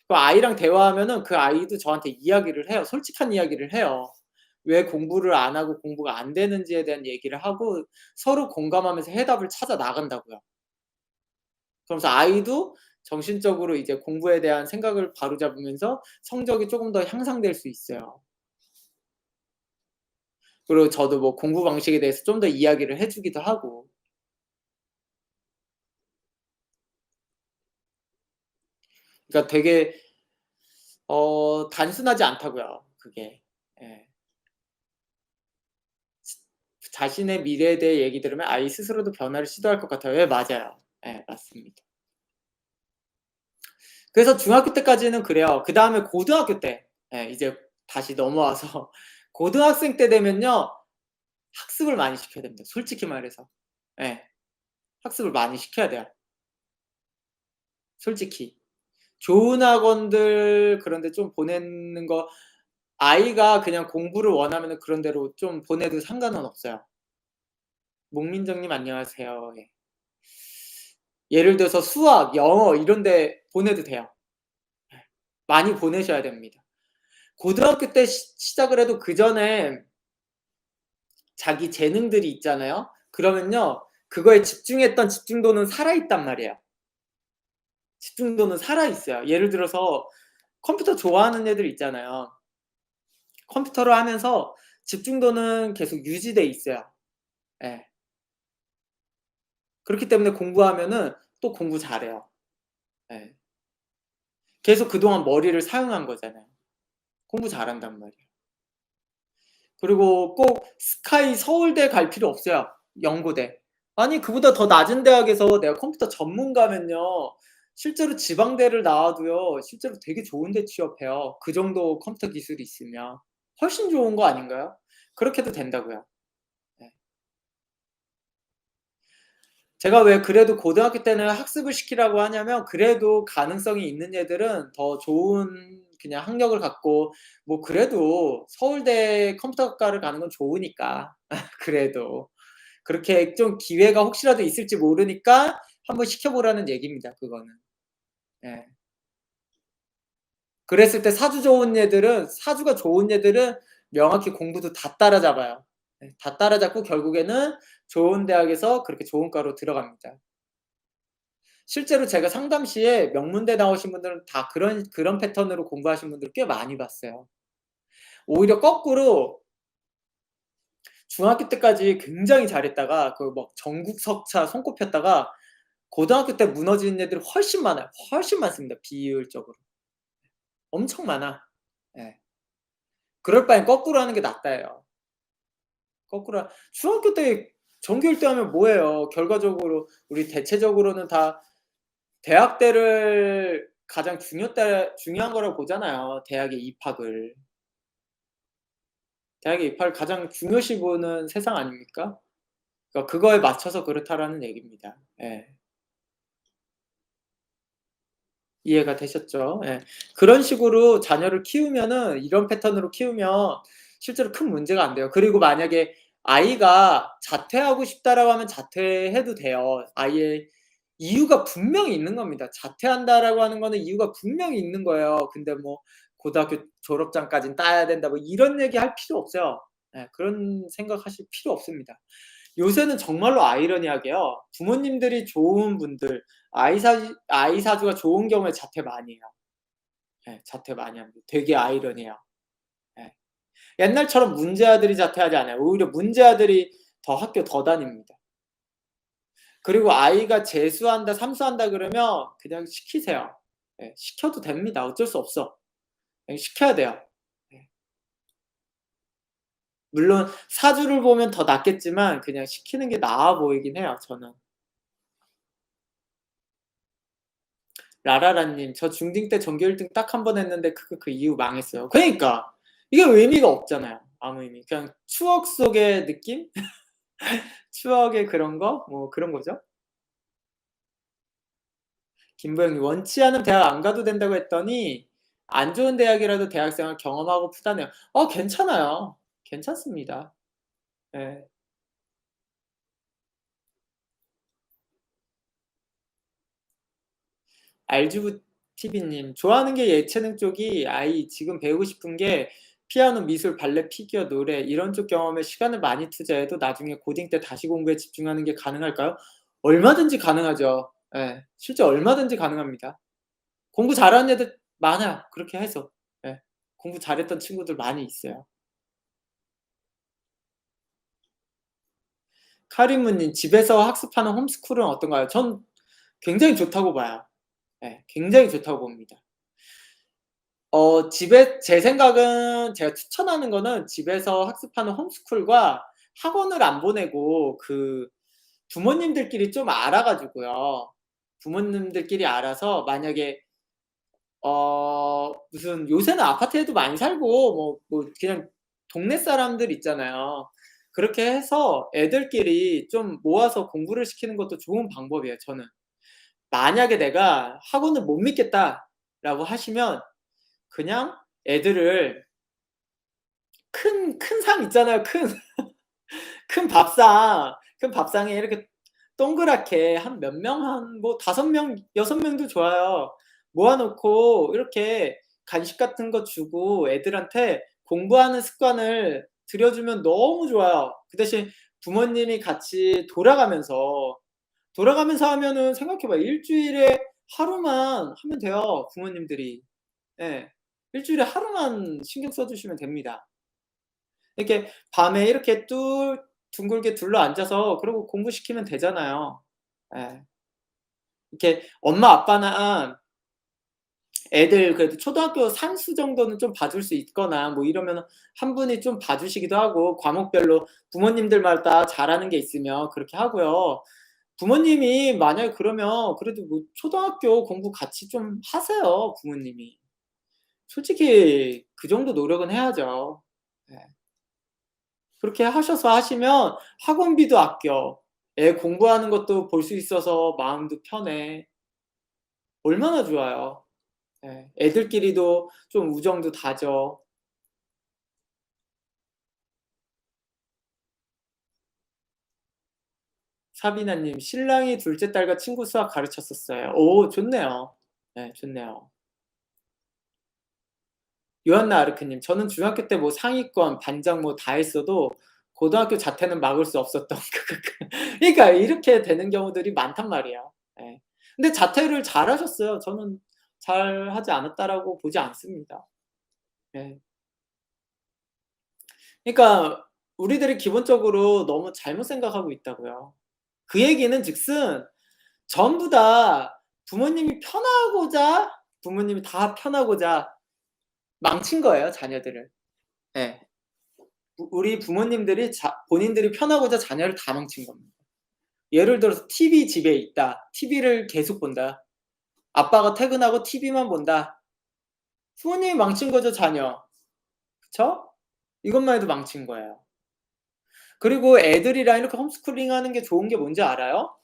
그 아이랑 대화하면은 그 아이도 저한테 이야기를 해요. 솔직한 이야기를 해요. 왜 공부를 안 하고 공부가 안 되는지에 대한 얘기를 하고 서로 공감하면서 해답을 찾아 나간다고요. 그러면서 아이도 정신적으로 이제 공부에 대한 생각을 바로잡으면서 성적이 쪼금 더 향상될 수 있어요. 그리고 저도 뭐 공부 방식에 대해서 좀 더 이야기를 해 주기도 하고. 그러니까 되게 단순하지 않다고요, 그게. 예. 자신의 미래에 대해 얘기 들으면 아이 스스로도 변화를 시도할 것 같아요. 예, 맞아요. 예, 맞습니다. 그래서 중학교 때까지는 그래요. 그다음에 고등학교 때 이제 다시 넘어와서 고등학생 때 되면요. 학습을 많이 시켜야 됩니다, 솔직히 말해서. 예. 학습을 많이 시켜야 돼요, 솔직히. 좋은 학원들 그런 데 좀 보내는 거 아이가 그냥 공부를 원하면은 그런 데로 좀 보내도 상관은 없어요. 목민정님 안녕하세요. 예. 예를 들어서 수학, 영어 이런 데 보내도 돼요. 예. 많이 보내셔야 됩니다. 고등학교 때 시작을 해도 그전에 자기 재능들이 있잖아요. 그러면요. 그거에 집중했던 집중도는 살아있단 말이에요. 집중도는 살아있어요. 예를 들어서 컴퓨터 좋아하는 애들 있잖아요. 컴퓨터를 하면서 집중도는 계속 유지돼 있어요. 예. 그렇기 때문에 공부하면은 또 공부 잘해요. 예. 계속 그동안 머리를 사용한 거잖아요. 공부 잘한단 말이에요. 그리고 꼭 스카이 서울대 갈 필요 없어요. 연고대. 아니 그보다 더 낮은 대학에서 내가 컴퓨터 전문가면요. 실제로 지방대를 나와도요. 실제로 되게 좋은 데 취업해요. 그 정도 컴퓨터 기술이 있으면. 훨씬 좋은 거 아닌가요? 그렇게 해도 된다고요. 네. 제가 왜 그래도 고등학교 때는 학습을 시키라고 하냐면 그래도 가능성이 있는 애들은 더 좋은 그냥 학력을 갖고 뭐 그래도 서울대 컴퓨터학과를 가는 건 좋으니까 그래도. 그렇게 좀 기회가 혹시라도 있을지 모르니까 한번 시켜 보라는 얘기입니다 그거는. 예. 그랬을 때 사주가 좋은 애들은 명확히 공부도 다 따라잡아요. 예. 다 따라잡고 결국에는 좋은 대학에서 그렇게 좋은 과로 들어갑니다. 실제로 제가 상담 시에 명문대 나오신 분들은 다 그런 패턴으로 공부하신 분들 꽤 많이 봤어요. 오히려 거꾸로 중학교 때까지 굉장히 잘했다가 그 막 전국 석차 손꼽혔다가 고등학교 때 무너지는 애들이 훨씬 많아요. 훨씬 많습니다, 비율적으로. 엄청 많아. 예. 그럴 바엔 거꾸로 하는 게 낫다예요. 거꾸로 중학교 때 전교 1등 하면 뭐해요. 결과적으로 우리 대체적으로는 다 대학대를 가장 중요한 거라고 보잖아요, 대학의 입학을. 대학의 입학을 가장 중요시 보는 세상 아닙니까? 그러니까 그거에 맞춰서 그렇다라는 얘기입니다. 예. 이해가 되셨죠? 예. 그런 식으로 자녀를 키우면은 이런 패턴으로 키우면 실제로 큰 문제가 안 돼요. 그리고 만약에 아이가 "자퇴하고 싶다."라고 하면 자퇴해도 돼요. 아이의 이유가 분명히 있는 겁니다. "자퇴한다."라고 하는 거는 이유가 분명히 있는 거예요. 근데 뭐 "고등학교 졸업장까진 따야 된다." 뭐 이런 얘기할 필요 없어요. 예. 그런 생각하실 필요 없습니다. 요새는 정말로 아이러니하게요. 부모님들이 좋은 분들 아이 사주가 좋은 경우에 자퇴 많이 해요. 예. 자퇴 많이 합니다. 되게 아이러니해요. 예. 옛날처럼 문제 아들이 자퇴하지 않아요. 오히려 문제 아들이 더 학교 더 다닙니다. 그리고 아이가 재수한다 삼수한다 그러면 그냥 시키세요. 예. 시켜도 됩니다. 어쩔 수 없어. 그냥 시켜야 돼요. 예. 물론 사주를 보면 더 낫겠지만 그냥 시키는 게 나아 보이긴 해요 저는. 라라라님 저 중딩 때 전교 1등 딱 한 번 했는데 크크크 이후 망했어요. 그러니까 이게 의미가 없잖아요. 아무 의미. 그냥 추억 속의 느낌? 추억의 그런 거? 뭐 그런 거죠. 김보영님 원치 않으면 대학 안 가도 된다고 했더니 안 좋은 대학이라도 대학생활 경험하고 푸다네요. 괜찮아요. 괜찮습니다. 예. 알주부 TV님 좋아하는 게 예체능 쪽이 아이 지금 배우고 싶은 게 피아노, 미술, 발레, 피겨, 노래 이런 쪽 경험에 시간을 많이 투자해도 나중에 고딩 때 다시 공부에 집중하는 게 가능할까요? 얼마든지 가능하죠. 예. 실제 얼마든지 가능합니다. 공부 잘하는 애들 많아요. 그렇게 해서. 예. 공부 잘했던 친구들 많이 있어요. 카리무님 집에서 학습하는 홈스쿨은 어떤가요? 전 굉장히 좋다고 봐요. 예. 굉장히 좋다고 봅니다. 집에 제 생각은 제가 추천하는 거는 집에서 학습하는 홈스쿨과 학원을 안 보내고 부모님들끼리 좀 알아 가지고요. 부모님들끼리 알아서 만약에 무슨 요새는 아파트에도 많이 살고 그냥 동네 사람들 있잖아요. 그렇게 해서 애들끼리 좀 모아서 공부를 시키는 것도 좋은 방법이에요, 저는. 만약에 '내가 학원을 못 믿겠다.'라고 하시면 그냥 애들을 큰 상 있잖아요. 큰 밥상. 큰 밥상에 이렇게 동그랗게 한 몇 명 한 뭐 5 명, 6 명도 좋아요. 모아 놓고 이렇게 간식 같은 거 주고 애들한테 공부하는 습관을 들여주면 너무 좋아요. 그 대신 부모님이 같이 돌아가면서 하면은 생각해 봐요. 일 주일에 하루만 하면 돼요, 부모님들이. 예. 일 주일에 하루만 신경 써 주시면 됩니다. 이렇게 밤에 이렇게 둥글게 둘러앉아서 그러고 공부시키면 되잖아요. 예. 이렇게 엄마 아빠나 애들 그래도 초등학교 산수 정도는 좀 봐줄 수 있거나 뭐 이러면은 한 분이 좀 봐 주시기도 하고 과목별로 부모님들마다 잘하는 게 있으면 그렇게 하고요. 부모님이 만약에 그러면 그래도 뭐 초등학교 공부 같이 좀 하세요, 부모님이. 솔직히 그 정도 노력은 해야죠. 예. 그렇게 하셔서 하시면 학원비도 아껴. 애 공부하는 것도 볼 수 있어서 마음도 편해. 얼마나 좋아요. 예. 애들끼리도 좀 우정도 다져. 사비나 님 "신랑이 둘째 딸과 친구 수학 가르쳤었어요." 오 좋네요. 네 좋네요. 요한나 아르크 님 "저는 중학교 때 뭐 상위권, 반장 뭐 다 했어도 고등학교 자퇴는 막을 수 없었던" 그러니까 이렇게 되는 경우들이 많단 말이에요. 예. 근데 자퇴를 잘하셨어요. 저는 '잘하지 않았다.'라고 보지 않습니다. 예. 그러니까 우리들이 기본적으로 너무 잘못 생각하고 있다고요. 그 얘기는 즉슨 전부 다 부모님이 다 편하고자 망친 거예요, 자녀들을. 예. 우리 부모님들이 본인들이 편하고자 자녀를 다 망친 겁니다. 예를 들어서 TV 집에 있다. TV를 계속 본다. 아빠가 퇴근하고 TV만 본다. 부모님이 망친 거죠, 자녀. 그쵸? 이것만 해도 망친 거예요. 그리고 애들이랑 이렇게 홈스쿨링 하는 게 좋은 게 뭔지 알아요?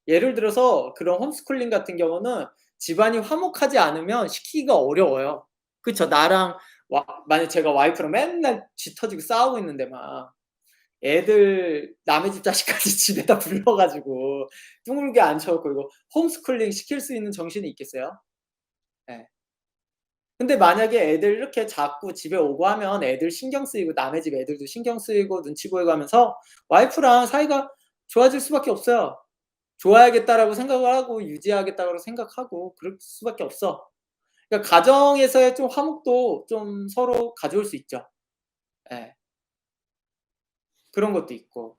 예를 들어서 그런 홈스쿨링 같은 경우는 집안이 화목하지 않으면 시키기가 어려워요. 그쵸. 나랑 만약 제가 와이프랑 맨날 쥐 터지고 싸우고 있는데 막 애들 남의 집 자식까지 집에다 불러 가지고 둥글게 앉혀 놓고 이거 홈스쿨링 시킬 수 있는 정신이 있겠어요? 예. 근데 만약에 애들 이렇게 자꾸 집에 오고 하면 애들 신경 쓰이고 남의 집 애들도 신경 쓰이고 눈치 보이고 하면서 와이프랑 사이가 좋아질 수밖에 없어요. 좋아야겠다라고 생각을 하고 유지하겠다고 생각하고 그럴 수밖에 없어. 그러니까 가정에서의 좀 화목도 좀 서로 가져올 수 있죠. 예. 그런 것도 있고.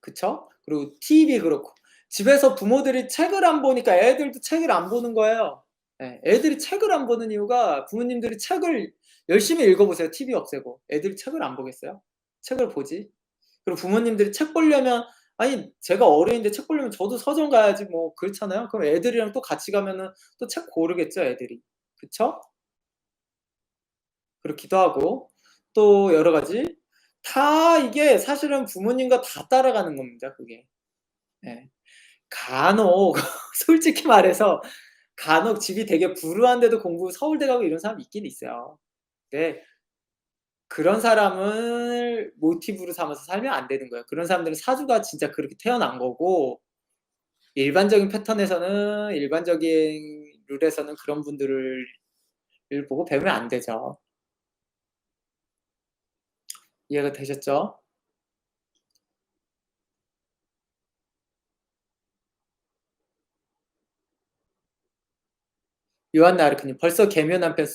그쵸? 그리고 TV 그렇고. 집에서 부모들이 책을 안 보니까 애들도 책을 안 보는 거예요. 예. 애들이 책을 안 보는 이유가 부모님들이 책을 열심히 읽어 보세요, TV 없애고. 애들이 책을 안 보겠어요? 책을 보지. 그리고 부모님들이 책 보려면 아니 제가 어른인데 책 보려면 저도 서점 가야지 뭐 그렇잖아요. 그럼 애들이랑 또 같이 가면은 또 책 고르겠죠, 애들이. 그쵸? 그렇기도 하고 또 여러 가지 다 이게 사실은 부모님과 다 따라가는 겁니다, 그게. 예. 간혹 솔직히 말해서 간혹 집이 되게 불우한데도 공부 서울대 가고 이런 사람이 있긴 있어요. 네. 그런 사람을 모티브로 삼아서 살면 안 되는 거예요. 그런 사람들은 사주가 진짜 그렇게 태어난 거고 일반적인 패턴에서는 일반적인 룰에서는 그런 분들을 보고 배우면 안 되죠. 이해가 되셨죠? 요한나 아르크님 벌써 계면 한편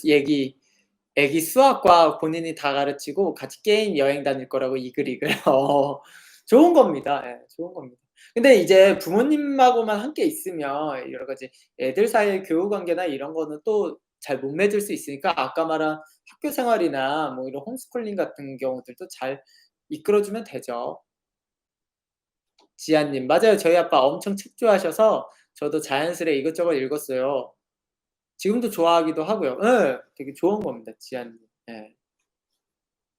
애기 수학과 본인이 다 가르치고 같이 게임 여행 다닐 거라고 이글이글. 좋은 겁니다. 예. 좋은 겁니다. 근데 이제 부모님하고만 함께 있으면 여러 가지 애들 사이의 교우 관계나 이런 거는 또 잘 못 맺을 수 있으니까 아까 말한 학교 생활이나 뭐 이런 홈스쿨링 같은 경우들도 잘 이끌어 주면 되죠. 지아님 맞아요. 저희 아빠 엄청 책 좋아하셔서 저도 자연스레 이것저것 읽었어요. 지금도 좋아하기도 하고요. 예. 되게 좋은 겁니다, 지아님. 예.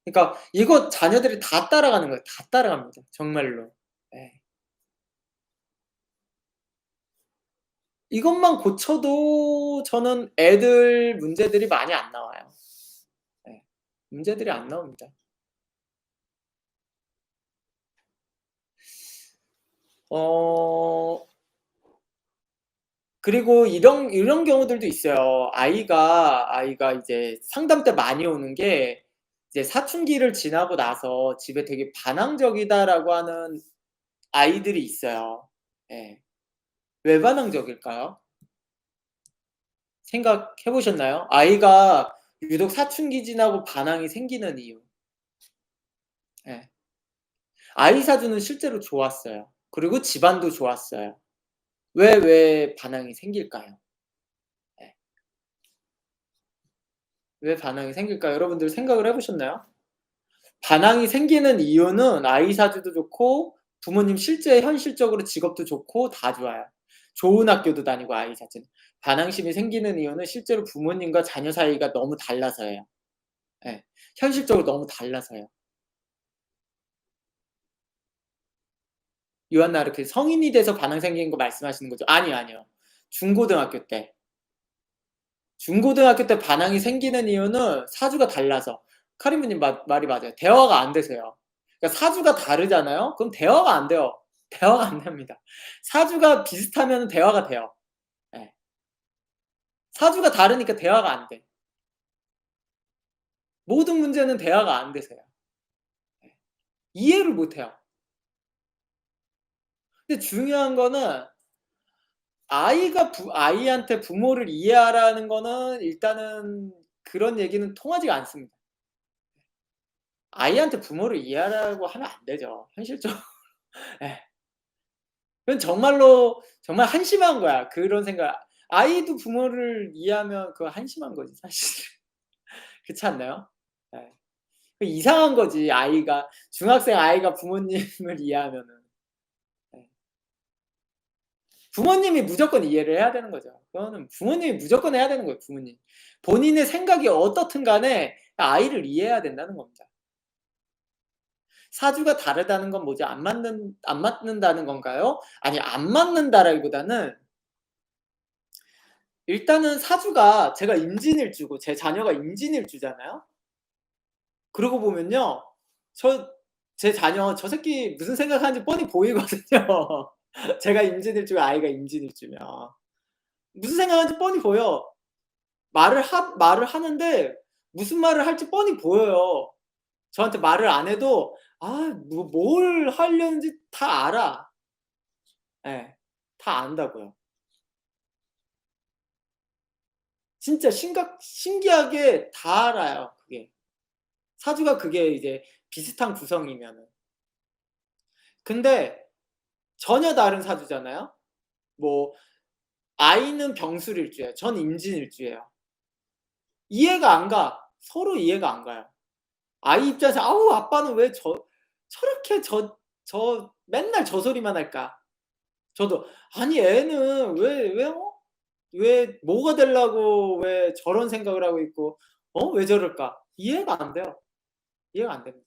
그러니까 이거 자녀들이 다 따라가는 거예요. 다 따라갑니다. 정말로. 예. 이것만 고쳐도 저는 애들 문제들이 많이 안 나와요. 예. 문제들이 안 나옵니다. 어 그리고 이런 경우들도 있어요. 아이가 이제 상담 때 많이 오는 게 이제 사춘기를 지나고 나서 집에 되게 반항적이다라고 하는 아이들이 있어요. 예. 왜 반항적일까요? 생각해 보셨나요? 아이가 유독 사춘기 지나고 반항이 생기는 이유. 예. 아이 사주는 실제로 좋았어요. 그리고 집안도 좋았어요. 왜 반항이 생길까요? 예. 왜 반항이 생길까요? 여러분들 생각을 해 보셨나요? 반항이 생기는 이유는 아이 사주도 좋고 부모님 실제 현실적으로 직업도 좋고 다 좋아요. 좋은 학교도 다니고 아이 자체는. 반항심이 생기는 이유는 실제로 부모님과 자녀 사이가 너무 달라서예요. 예. 현실적으로 너무 달라서요. 요한나 이렇게 성인이 돼서 반항 생기는 거 말씀하시는 거죠? 아니요, 아니요. 중고등학교 때. 중고등학교 때 반항이 생기는 이유는 사주가 달라서. 카리무님 말이 맞아요. 대화가 안 돼서요. 그러니까 사주가 다르잖아요? 그럼 대화가 안 돼요. 대화가 안 됩니다. 사주가 비슷하면은 대화가 돼요. 예. 사주가 다르니까 대화가 안 돼. 모든 문제는 대화가 안 돼서요. 예. 이해를 못 해요. 근데 중요한 거는 아이한테 부모를 이해하라는 거는 일단은 그런 얘기는 통하지가 않습니다. 아이한테 부모를 이해하라고 하면 안 되죠. 현실적으로. 예. 그건 정말로 정말 한심한 거야. 그런 생각. 아이도 부모를 이해하면 그거 한심한 거지 사실. 그렇지 않나요? 예. 그 이상한 거지 중학생 아이가 부모님을 이해하면은. 예. 부모님이 무조건 이해를 해야 되는 거죠. 그거는 부모님이 무조건 해야 되는 거예요, 부모님. 본인의 생각이 어떻든 간에 아이를 이해해야 된다는 겁니다. 사주가 다르다는 건 뭐죠? 안 맞는다는 건가요? 아니 안 맞는다라기보다는 일단은 사주가 제가 임진일주고 제 자녀가 임진일주잖아요. 그러고 보면요. 저 제 자녀 저 새끼 무슨 생각하는지 뻔히 보이거든요. 제가 임진일주고 아이가 임진일주면. 무슨 생각하는지 뻔히 보여. 말을 하는데 무슨 말을 할지 뻔히 보여요. 저한테 말을 안 해도 뭘 하려는지 다 알아. 예. 다 안다고요. 진짜 신기하게 다 알아요 그게. 사주가 그게 이제 비슷한 구성이면은. 근데 전혀 다른 사주잖아요. 뭐 아이는 병술일주예요. 전 임진일주예요. 이해가 안 가. 서로 이해가 안 가요. 아이 입장에서 '아우 아빠는 왜 저렇게 맨날 저 소리만 할까?' 저도 '아니 애는 왜 뭐가 되려고 왜 저런 생각을 하고 있고 왜 저럴까?' 이해가 안 돼요. 이해가 안 됩니다.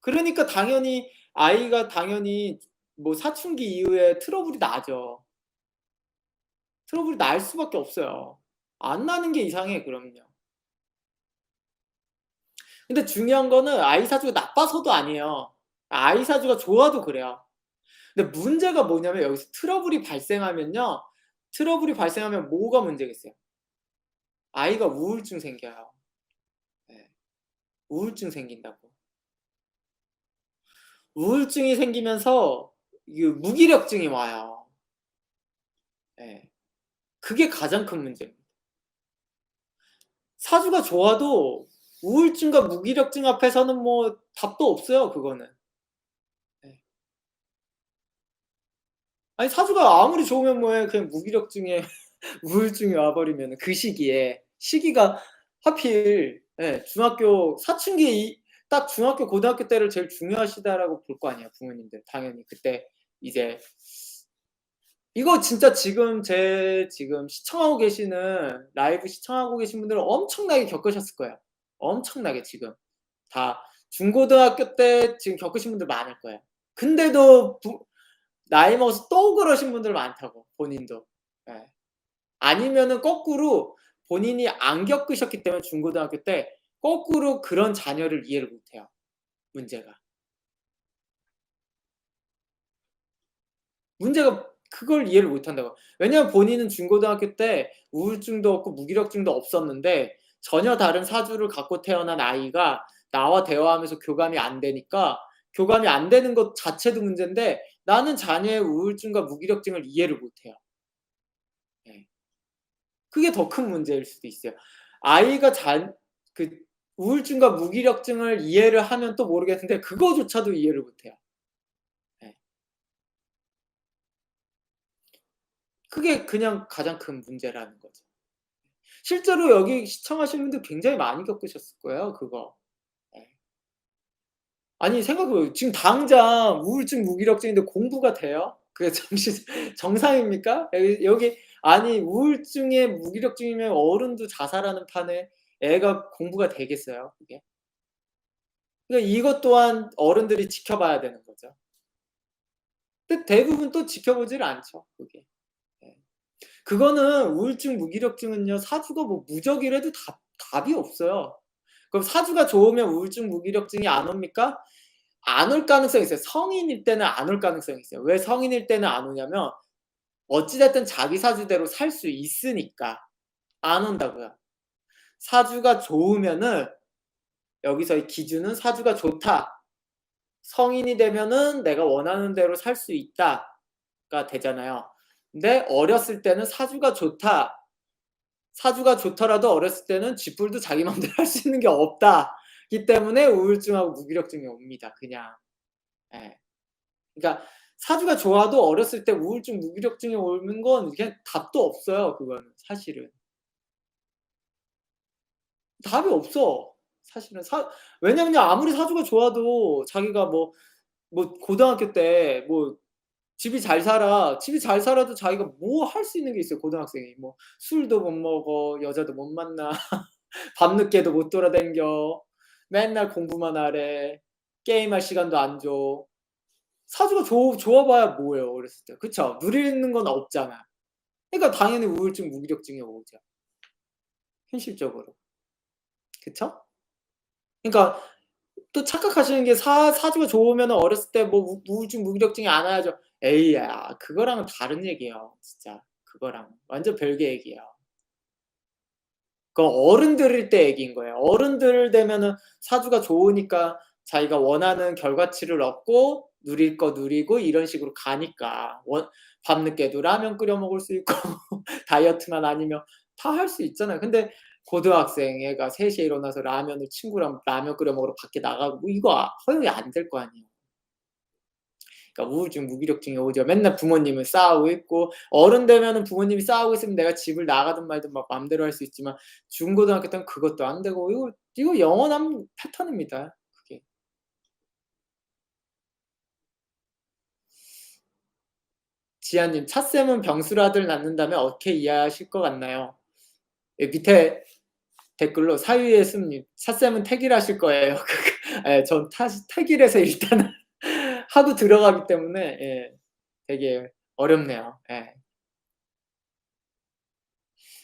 그러니까 당연히 아이가 당연히 뭐 사춘기 이후에 트러블이 나죠. 트러블이 날 수밖에 없어요. 안 나는 게 이상해 그럼요. 근데 중요한 거는 아이 사주가 나빠서도 아니에요. 아이 사주가 좋아도 그래요. 근데 문제가 뭐냐면 여기서 트러블이 발생하면요. 트러블이 발생하면 뭐가 문제겠어요? 아이가 우울증 생겨요. 네. 우울증 생긴다고. 우울증이 생기면서 무기력증이 와요. 네. 그게 가장 큰 문제입니다. 사주가 좋아도 우울증과 무기력증 앞에서는 뭐 답도 없어요, 그거는. 네. 아니 사주가 아무리 좋으면 뭐해. 그냥 무기력증에 우울증이 와버리면 그 시기에 시기가 하필 중학교 사춘기 딱 중학교 고등학교 때를 제일 중요하시다라고 볼 거 아니에요 부모님들 당연히 그때 이제 이거 진짜 지금 지금 시청하고 계시는 라이브 시청하고 계신 분들은 엄청나게 겪으셨을 거예요. 엄청나게 지금 다 중고등학교 때 지금 겪으신 분들 많을 거예요. 근데도 나이 먹어서 또 그러신 분들 많다고 본인도. 예. 아니면은 거꾸로 본인이 안 겪으셨기 때문에 중고등학교 때 거꾸로 그런 자녀를 이해를 못 해요, 문제가. 문제가 그걸 이해를 못 한다고. 왜냐하면 본인은 중고등학교 때 우울증도 없고 무기력증도 없었는데 전혀 다른 사주를 갖고 태어난 아이가 나와 대화하면서 교감이 안 되니까 교감이 안 되는 것 자체도 문제인데 나는 자녀의 우울증과 무기력증을 이해를 못 해요. 예. 그게 더 큰 문제일 수도 있어요. 아이가 그 우울증과 무기력증을 이해를 하면 또 모르겠는데 그거조차도 이해를 못 해요. 예. 그게 그냥 가장 큰 문제라는 거죠. 실제로 여기 시청하시는 분들 굉장히 많이 겪으셨을 거예요, 그거. 예. 아니 생각해 보요. 지금 당장 우울증, 무기력증인데 공부가 돼요? 그게 정상입니까? 여기 아니 우울증에 무기력증이면 어른도 자살하는 판에 애가 공부가 되겠어요, 그게? 그러니까 이것 또한 어른들이 지켜봐야 되는 거죠. 근데 대부분 또 지켜보질 않죠, 그게. 예. 그거는 우울증, 무기력증은요 사주가 뭐 무적이라도 답이 없어요. 그럼 사주가 좋으면 우울증, 무기력증이 안 옵니까? 안 올 가능성이 있어요. 성인일 때는 안 올 가능성이 있어요. 왜 성인일 때는 안 오냐면 어찌 됐든 자기 사주대로 살 수 있으니까 안 온다고요. 사주가 좋으면은 여기서의 기준은 사주가 좋다. 성인이 되면은 내가 원하는 대로 살 수 있다가 되잖아요. 근데 어렸을 때는 사주가 좋다. 사주가 좋더라도 어렸을 때는 쥐뿔도 자기 맘대로 할 수 있는 게 없다기 때문에 우울증하고 무기력증이 옵니다 그냥. 예. 그러니까 사주가 좋아도 어렸을 때 우울증, 무기력증이 오는 건 그냥 답도 없어요 그거는 사실은. 답이 없어. 사실은 왜냐면요 아무리 사주가 좋아도 자기가 뭐 고등학교 때 뭐 집이 잘 살아. 집이 잘 살아도 자기가 뭐 할 수 있는 게 있어요 고등학생이. 뭐 술도 못 먹어. 여자도 못 만나. 밤늦게도 못 돌아다녀. 맨날 공부만 하래. 게임할 시간도 안 줘. 사주가 좋아 봐야 뭐예요 어렸을 때. 그쵸? 누리는 건 없잖아. 그러니까 당연히 우울증, 무기력증이 오죠 현실적으로. 그쵸? 그러니까 또 착각하시는 게 사주가 좋으면은 어렸을 때 뭐 우울증, 무기력증이 안 와야죠. 에이야 그거랑은 다른 얘기예요 진짜. 그거랑 완전 별개 얘기예요. 그건 어른들일 때 얘기인 거예요. 어른들 되면은 사주가 좋으니까 자기가 원하는 결과치를 얻고 누릴 거 누리고 이런 식으로 가니까 밤늦게도 라면 끓여 먹을 수 있고 다이어트만 아니면 다 할 수 있잖아요. 근데 고등학생 애가 3 시에 일어나서 친구랑 라면 끓여 먹으러 밖에 나가고 뭐 이거 허용이 안 될 거 아니에요. 그러니까 우울증, 무기력증이 오죠. 맨날 부모님은 싸우고 있고 어른 되면은 부모님이 싸우고 있으면 내가 집을 나가든 말든 막 맘대로 할 수 있지만 중고등학교 때는 그것도 안 되고 이거 영원한 패턴입니다 그게. 지아님 "차쌤은 병수로 아들 낳는다면 어떻게 이해하실 것 같나요?" 예 밑에 댓글로 사유의 습님 "차쌤은 택일하실 거예요." 예 전 택일해서 일단은 하고 들어가기 때문에 예 되게 어렵네요. 예.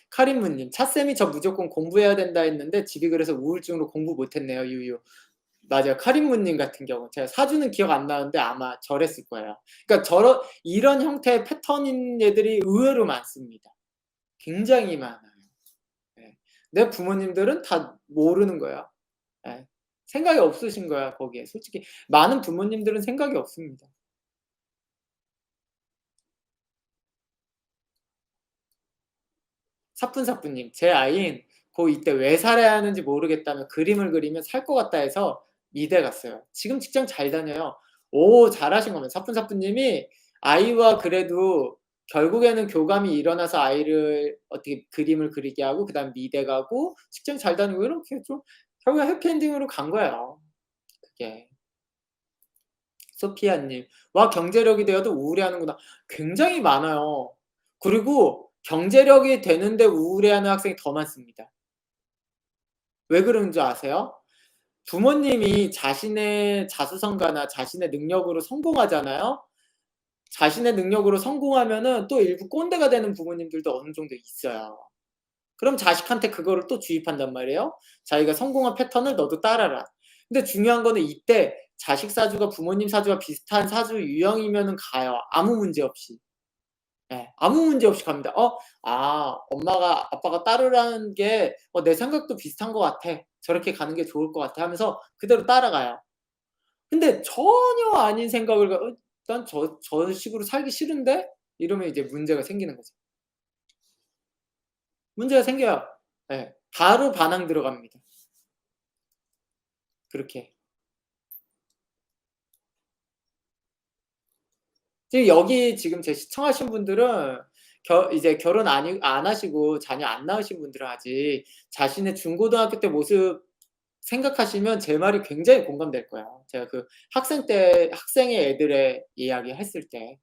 카린무 님 "차쌤이 저 무조건 공부해야 된다 했는데 집이 그래서 우울증으로 공부 못 했네요. 유유." 맞아요. 카린무 님 같은 경우 제가 사주는 기억 안 나는데 아마 저랬을 거예요. 그러니까 저런 이런 형태의 패턴인 애들이 의외로 많습니다. 굉장히 많아요. 예. 내 부모님들은 다 모르는 거야. 예. 생각이 없으신 거야 거기에. 솔직히 많은 부모님들은 생각이 없습니다. 사뿐사뿐님 "제 아이는 고2 때 왜 살아야 하는지 모르겠다며 그림을 그리며 살 것 같다 해서 미대 갔어요. 지금 직장 잘 다녀요." 오 잘하신 겁니다. 사뿐사뿐님이 아이와 그래도 결국에는 교감이 일어나서 아이를 어떻게 그림을 그리게 하고 그다음 미대 가고 직장 잘 다니고 이렇게 좀 결국에 해피엔딩으로 간 거예요 그게. 소피아님 "와 경제력이 되어도 우울해하는구나." 굉장히 많아요. 그리고 경제력이 되는데 우울해하는 학생이 더 많습니다. 왜 그러는 줄 아세요? 부모님이 자신의 자수성가나 자신의 능력으로 성공하잖아요. 자신의 능력으로 성공하면은 또 일부 꼰대가 되는 부모님들도 어느 정도 있어요. 그럼 자식한테 그거를 또 주입한단 말이에요. 자기가 성공한 패턴을 너도 따라라. 근데 중요한 거는 이때 자식 사주가 부모님 사주와 비슷한 사주 유형이면은 가요. 아무 문제 없이. 예. 아무 문제 없이 갑니다. 엄마가 아빠가 따르라는 게 내 생각도 비슷한 것 같아. 저렇게 가는 게 좋을 것 같아." 하면서 그대로 따라가요. 근데 전혀 아닌 생각을 '난 저 식으로 살기 싫은데?' 이러면 이제 문제가 생기는 거죠. 문제가 생겨요. 예. 바로 반항 들어갑니다. 그렇게. 지금 여기 지금 제 시청하신 분들은 이제 결혼 안 하시고 자녀 안 낳으신 분들은 아직 자신의 중고등학교 때 모습 생각하시면 제 말이 굉장히 공감될 거예요. 제가 그 학생의 애들의 이야기 했을 때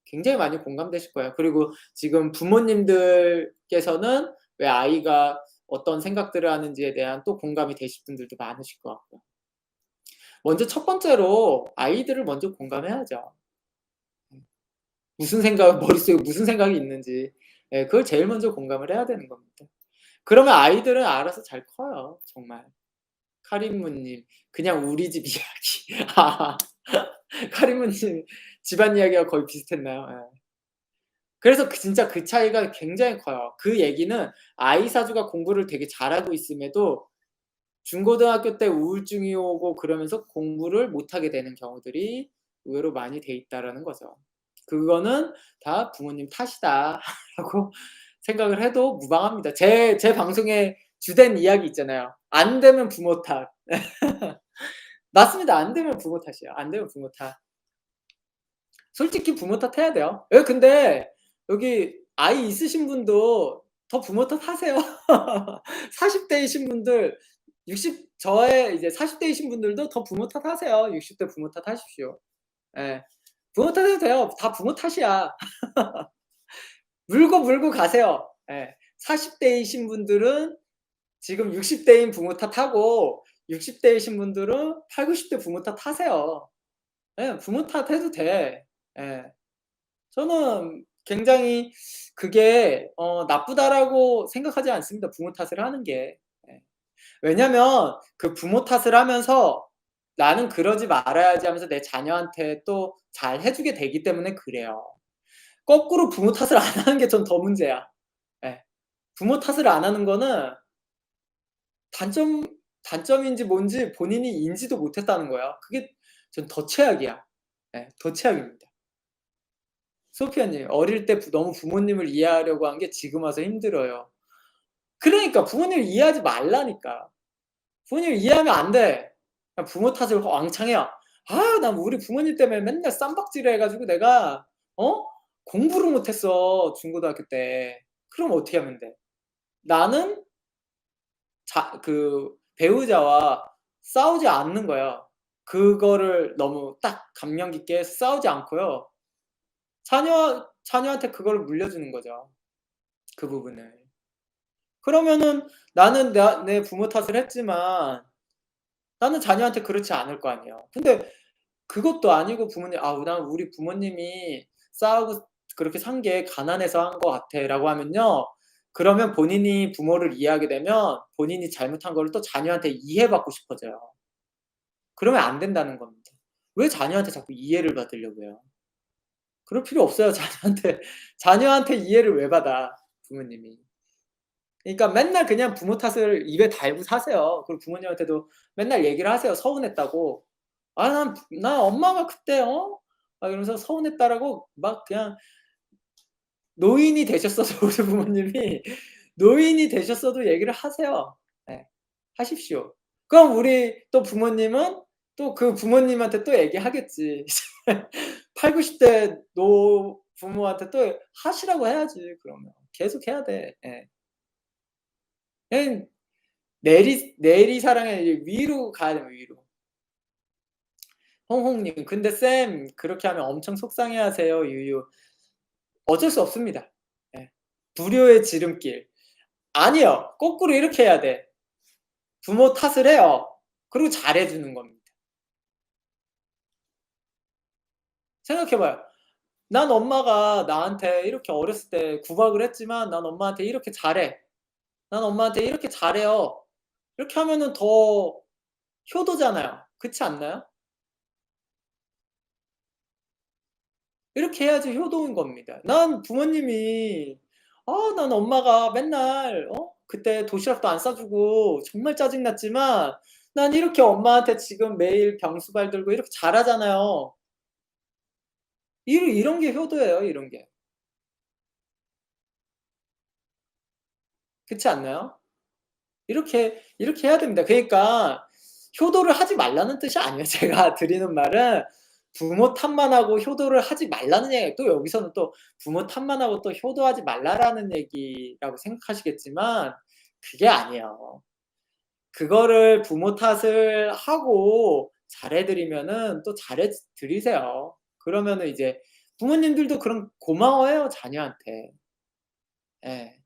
굉장히 많이 공감되실 거예요. 그리고 지금 부모님들께서는 왜 아이가 어떤 생각들을 하는지에 대한 또 공감이 되실 분들도 많으실 것 같고요. 먼저 첫 번째로 아이들을 먼저 공감해야죠. 무슨 생각 머릿속에 무슨 생각이 있는지. 예 그걸 제일 먼저 공감을 해야 되는 겁니다. 그러면 아이들은 알아서 잘 커요 정말. 카린무 님 "그냥 우리 집 이야기." 카린무 님 집안 이야기가 거의 비슷했나요? 예. 그래서 진짜 그 차이가 굉장히 커요. 그 얘기는 아이 사주가 공부를 되게 잘하고 있음에도 중고등학교 때 우울증이 오고 그러면서 공부를 못하게 되는 경우들이 의외로 많이 돼 있다라는 거죠. 그거는 다 '부모님 탓이다.'라고 생각을 해도 무방합니다. 제 방송의 주된 이야기 있잖아요. "안 되면 부모 탓." 맞습니다. 안 되면 부모 탓이에요. 안 되면 부모 탓. 솔직히 부모 탓해야 돼요. 예 근데 여기 아이 있으신 분도 더 부모 탓하세요. 40 대이신 분들 60 저의 이제 40 대이신 분들도 더 부모 탓하세요. 60대 부모 탓하십시오. 예. 부모 탓해도 돼요. 다 부모 탓이야. 물고 가세요. 예. 40 대이신 분들은 지금 60 대인 부모 탓하고 60 대이신 분들은 80-90대 부모 탓하세요. 예. 부모 탓해도 돼. 예. 저는 굉장히 그게 '나쁘다.'라고 생각하지 않습니다, 부모 탓을 하는 게. 예. 왜냐면 그 부모 탓을 하면서 '나는 그러지 말아야지.' 하면서 내 자녀한테 또 잘해 주게 되기 때문에 그래요. 거꾸로 부모 탓을 안 하는 게 전 더 문제야. 예. 부모 탓을 안 하는 거는 단점 단점인지 뭔지 본인이 인지도 못했다는 거야. 그게 전 더 최악이야. 예. 더 최악입니다. 소피아님 "어릴 때 너무 부모님을 이해하려고 한 게 지금 와서 힘들어요." 그러니까 부모님을 이해하지 말라니까. 부모님을 이해하면 안 돼. 그냥 부모 탓을 왕창 해요. 난 우리 부모님 때문에 맨날 쌈박질을 해 가지고 내가 어 공부를 못 했어 중고등학교 때. 그럼 어떻게 하면 돼? 나는 배우자와 싸우지 않는 거야. 그거를 너무 딱 감명 깊게 해서 싸우지 않고요. 자녀한테 그거를 물려주는 거죠, 그 부분을. 그러면은 나는 내 부모 탓을 했지만 나는 자녀한테 그렇지 않을 거 아니에요. 근데 그것도 아니고 부모님 난 우리 부모님이 싸우고 그렇게 산 게 가난해서 한 것 같아."라고 하면요. 그러면 본인이 부모를 이해하게 되면 본인이 잘못한 거를 또 자녀한테 이해받고 싶어져요. 그러면 안 된다는 겁니다. 왜 자녀한테 자꾸 이해를 받으려고 해요? 그럴 필요 없어요. 자녀한테 이해를 왜 받아 부모님이. 그러니까 맨날 그냥 부모 탓을 입에 달고 사세요. 그리고 부모님한테도 맨날 얘기를 하세요, 서운했다고. 난 엄마가 그때 이러면서 서운했다."라고 막 그냥 노인이 되셨어도 우리 부모님이 노인이 되셨어도 얘기를 하세요. 예. 하십시오. 그럼 우리 또 부모님은 또 그 부모님한테 또 얘기하겠지. 80-90대 노부모한테 또 하시라고 해야지 그러면. 계속 해야 돼. 예. 그냥 내리 사랑해 위로 가야 돼요, 위로. 홍홍님 "근데 쌤 그렇게 하면 엄청 속상해하세요." 유유. 어쩔 수 없습니다. 예. 불효의 지름길. 아니요. 거꾸로 이렇게 해야 돼. 부모 탓을 해요. 그리고 잘해 주는 겁니다. 생각해 봐요. 난 엄마가 나한테 이렇게 어렸을 때 구박을 했지만 난 엄마한테 이렇게 잘해. 난 엄마한테 이렇게 잘해요. 이렇게 하면은 더 효도잖아요. 그렇지 않나요? 이렇게 해야지 효도인 겁니다. 난 엄마가 맨날 그때 도시락도 안 싸 주고 정말 짜증 났지만 난 이렇게 엄마한테 지금 매일 병수발 들고 이렇게 잘하잖아요. 이런 게 효도예요, 이런 게. 그렇지 않나요? 이렇게 해야 됩니다. 그러니까 효도를 하지 말라는 뜻이 아니에요. 제가 드리는 말은 부모 탓만 하고 효도를 하지 말라는 얘기 또 여기서는 또 부모 탓만 하고 또 효도하지 말라라는 얘기라고 생각하시겠지만 그게 아니에요. 그거를 부모 탓을 하고 잘해 드리면은 또 잘해 드리세요. 그러면은 이제 부모님들도 그럼 고마워해요, 자녀한테. 예.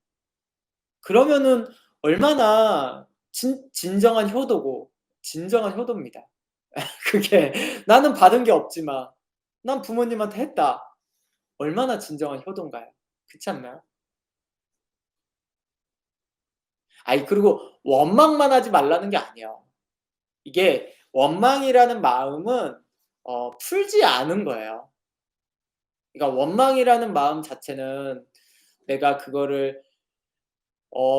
그러면은 얼마나 진정한 효도고 진정한 효도입니다. 그게 나는 받은 게 없지만 난 부모님한테 했다. 얼마나 진정한 효도인가요? 그렇지 않나요? 그리고 원망만 하지 말라는 게 아니에요. 이게 원망이라는 마음은 풀지 않은 거예요. 그러니까 원망이라는 마음 자체는 내가 그거를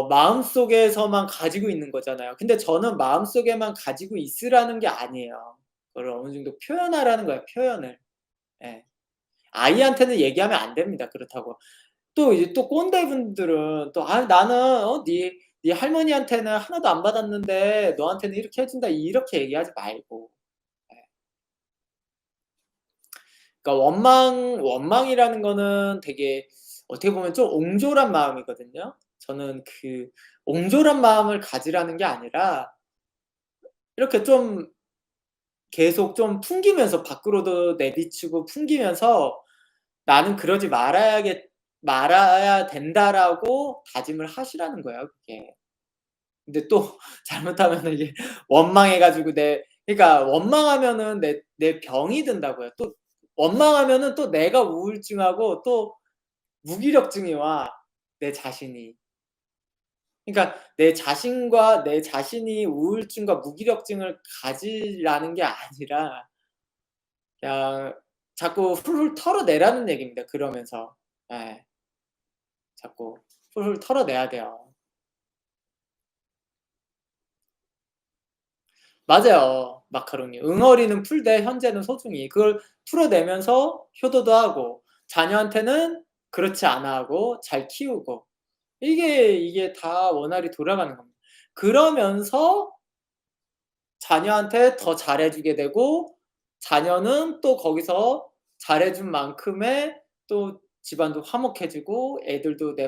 마음속에서만 가지고 있는 거잖아요. 근데 저는 마음속에만 가지고 있으라는 게 아니에요. 그걸 어느 정도 표현하라는 거예요, 표현을. 예. 아이한테는 얘기하면 안 됩니다, 그렇다고. 또 이제 또 꼰대분들은 또 나는 네 할머니한테는 하나도 안 받았는데 너한테는 이렇게 해 준다." 이렇게 얘기하지 말고. 예. 그러니까 원망이라는 거는 되게 어떻게 보면 좀 옹졸한 마음이거든요. 저는 그 옹졸한 마음을 가지라는 게 아니라 이렇게 좀 계속 좀 풍기면서 밖으로도 내비치고 풍기면서 '나는 그러지 말아야 된다.'라고 다짐을 하시라는 거예요, 그게. 근데 또 잘못하면은 이게 원망해 가지고 그러니까 원망하면은 내 병이 든다고요. 또 원망하면은 또 내가 우울증하고 또 무기력증이 와, 내 자신이. 그러니까 내 자신이 우울증과 무기력증을 가지라는 게 아니라 그냥 자꾸 훌훌 털어내라는 얘기입니다, 그러면서. 예. 자꾸 훌훌 털어내야 돼요. 맞아요. 마카로니. "응어리는 풀되 현재는 소중히." 그걸 풀어내면서 효도도 하고 자녀한테는 그렇지 않아 하고 잘 키우고 이게 다 원활히 돌아가는 겁니다. 그러면서 자녀한테 더 잘해 주게 되고 자녀는 또 거기서 잘해 준 만큼의 또 집안도 화목해지고 애들도 내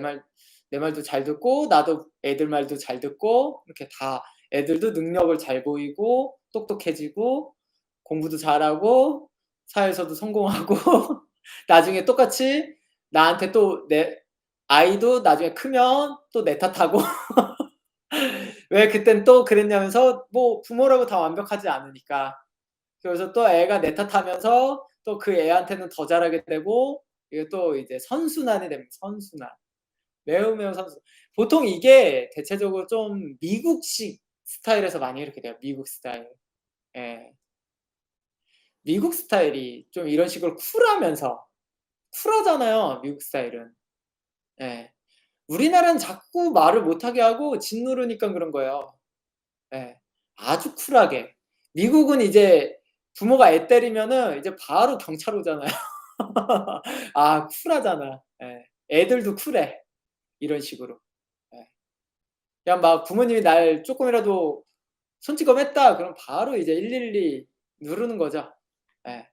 말도 잘 듣고 나도 애들 말도 잘 듣고 이렇게 다 애들도 능력을 잘 보이고 똑똑해지고 공부도 잘하고 사회에서도 성공하고 나중에 똑같이 나한테 또 내 아이도 나중에 크면 또 내 탓하고 "왜 그땐 또 그랬냐."면서 뭐 부모라고 다 완벽하지 않으니까. 그래서 또 애가 내 탓하면서 또 그 애한테는 더 잘하게 되고 이게 또 이제 선순환이 됩니다. 선순환. 매우 선순 보통 이게 대체적으로 좀 미국식 스타일에서 많이 이렇게 돼요. 미국 스타일. 예. 미국 스타일이 좀 이런 식으로 쿨하면서 쿨하잖아요, 미국 스타일은. 예. 우리나라는 자꾸 말을 못하게 하고 짓누르니까 그런 거예요. 예. 아주 쿨하게. 미국은 이제 부모가 애 때리면은 이제 바로 경찰 오잖아요. 아 쿨하잖아. 예. 애들도 쿨해. 이런 식으로. 예. 그냥 막 부모님이 날 쪼끔이라도 손찌검했다 그럼 바로 이제 112 누르는 거죠. 예.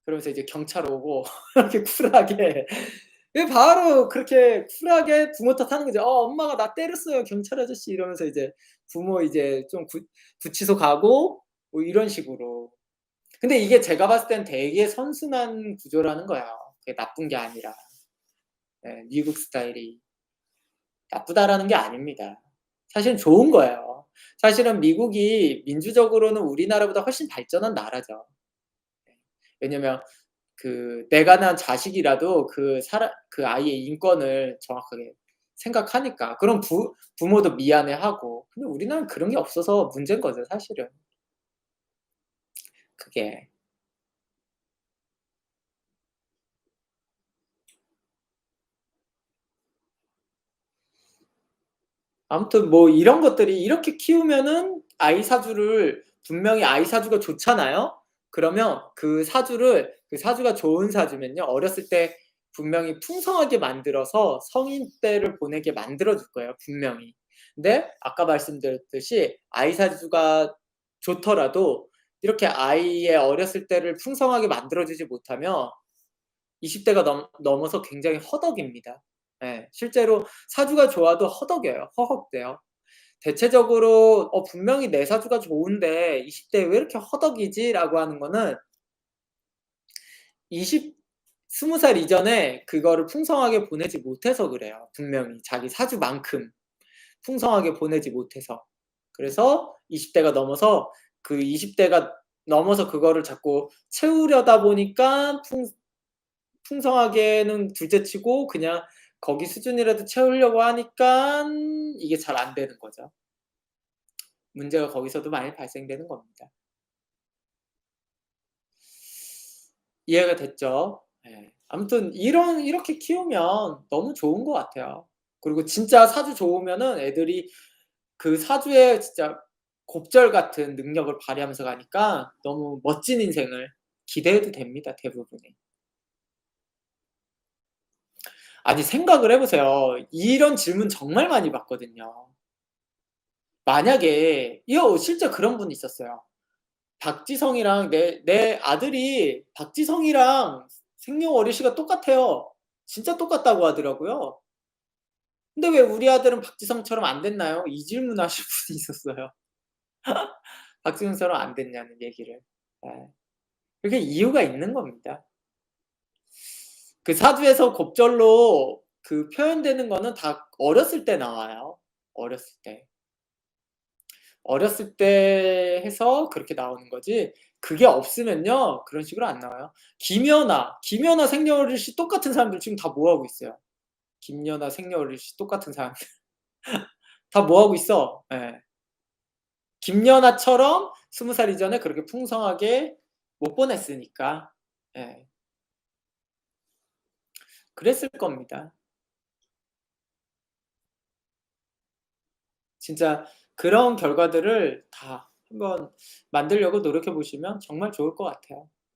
그러면서 이제 경찰 오고 이렇게 쿨하게 예 바로 그렇게 쿨하게 부모 탓하는 거죠. "어 엄마가 나 때렸어요 경찰 아저씨." 이러면서 이제 부모 이제 좀 구치소 가고 뭐 이런 식으로. 근데 이게 제가 봤을 땐 되게 선순환 구조라는 거예요. 그게 나쁜 게 아니라. 예 미국 스타일이 나쁘다라는 게 아닙니다. 사실은 좋은 거예요. 사실은 미국이 민주적으로는 우리나라보다 훨씬 발전한 나라죠. 예. 왜냐면 내가 낳은 자식이라도 그 아이의 인권을 정확하게 생각하니까. 그럼 부모도 미안해하고. 근데 우리나라는 그런 게 없어서 문제인 거죠 사실은. 그게. 아무튼 뭐 이런 것들이 이렇게 키우면은 아이 사주를 분명히 아이 사주가 좋잖아요. 그러면 그 사주가 좋은 사주면요. 어렸을 때 분명히 풍성하게 만들어서 성인 때를 보내게 만들어 줄 거예요, 분명히. 근데 아까 말씀드렸듯이 아이 사주가 좋더라도 이렇게 아이의 어렸을 때를 풍성하게 만들어 주지 못하면 20 대가 넘어서 굉장히 허덕입니다. 예. 실제로 사주가 좋아도 허덕여요. 허걱대요. 대체적으로 분명히 내 사주가 좋은데 20 대에 왜 이렇게 허덕이지?'라고 하는 거는 20 20살 이전에 그거를 풍성하게 보내지 못해서 그래요, 분명히. 자기 사주만큼 풍성하게 보내지 못해서. 그래서 20 대가 넘어서 그 20 대가 넘어서 그거를 자꾸 채우려다 보니까 풍성하게는 둘째치고 그냥 거기 수준이라도 채우려고 하니깐 이게 잘 안 되는 거죠. 문제가 거기서도 많이 발생되는 겁니다. 이해가 됐죠? 예. 아무튼 이렇게 키우면 너무 좋은 것 같아요. 그리고 진짜 사주 좋으면은 애들이 그 사주에 진짜 곱절 같은 능력을 발휘하면서 가니까 너무 멋진 인생을 기대해도 됩니다, 대부분이. 아니 생각을 해 보세요. 이런 질문 정말 많이 받거든요. 만약에 이거 실제 그런 분이 있었어요. 박지성이랑 내 아들이 박지성이랑 생년월일시가 똑같아요. 진짜 똑같다고 하더라고요. 근데 "왜 우리 아들은 박지성처럼 안 됐나요?" 이 질문하신 분이 있었어요. 박지성처럼 안 됐냐는 얘기를. 예. 그게 이유가 있는 겁니다. 그 사주에서 곱절로 표현되는 거는 다 어렸을 때 나와요, 어렸을 때. 어렸을 때 해서 그렇게 나오는 거지 그게 없으면요 그런 식으로 안 나와요. 김연아 생년월일시 똑같은 사람들 지금 다 뭐 하고 있어요. 김연아 생년월일시 똑같은 사람들 다 뭐 하고 있어. 예. 김연아처럼 20살 이전에 그렇게 풍성하게 못 보냈으니까. 예. 그랬을 겁니다. 진짜 그런 결과들을 다 한번 만들려고 노력해 보시면 정말 좋을 것 같아요.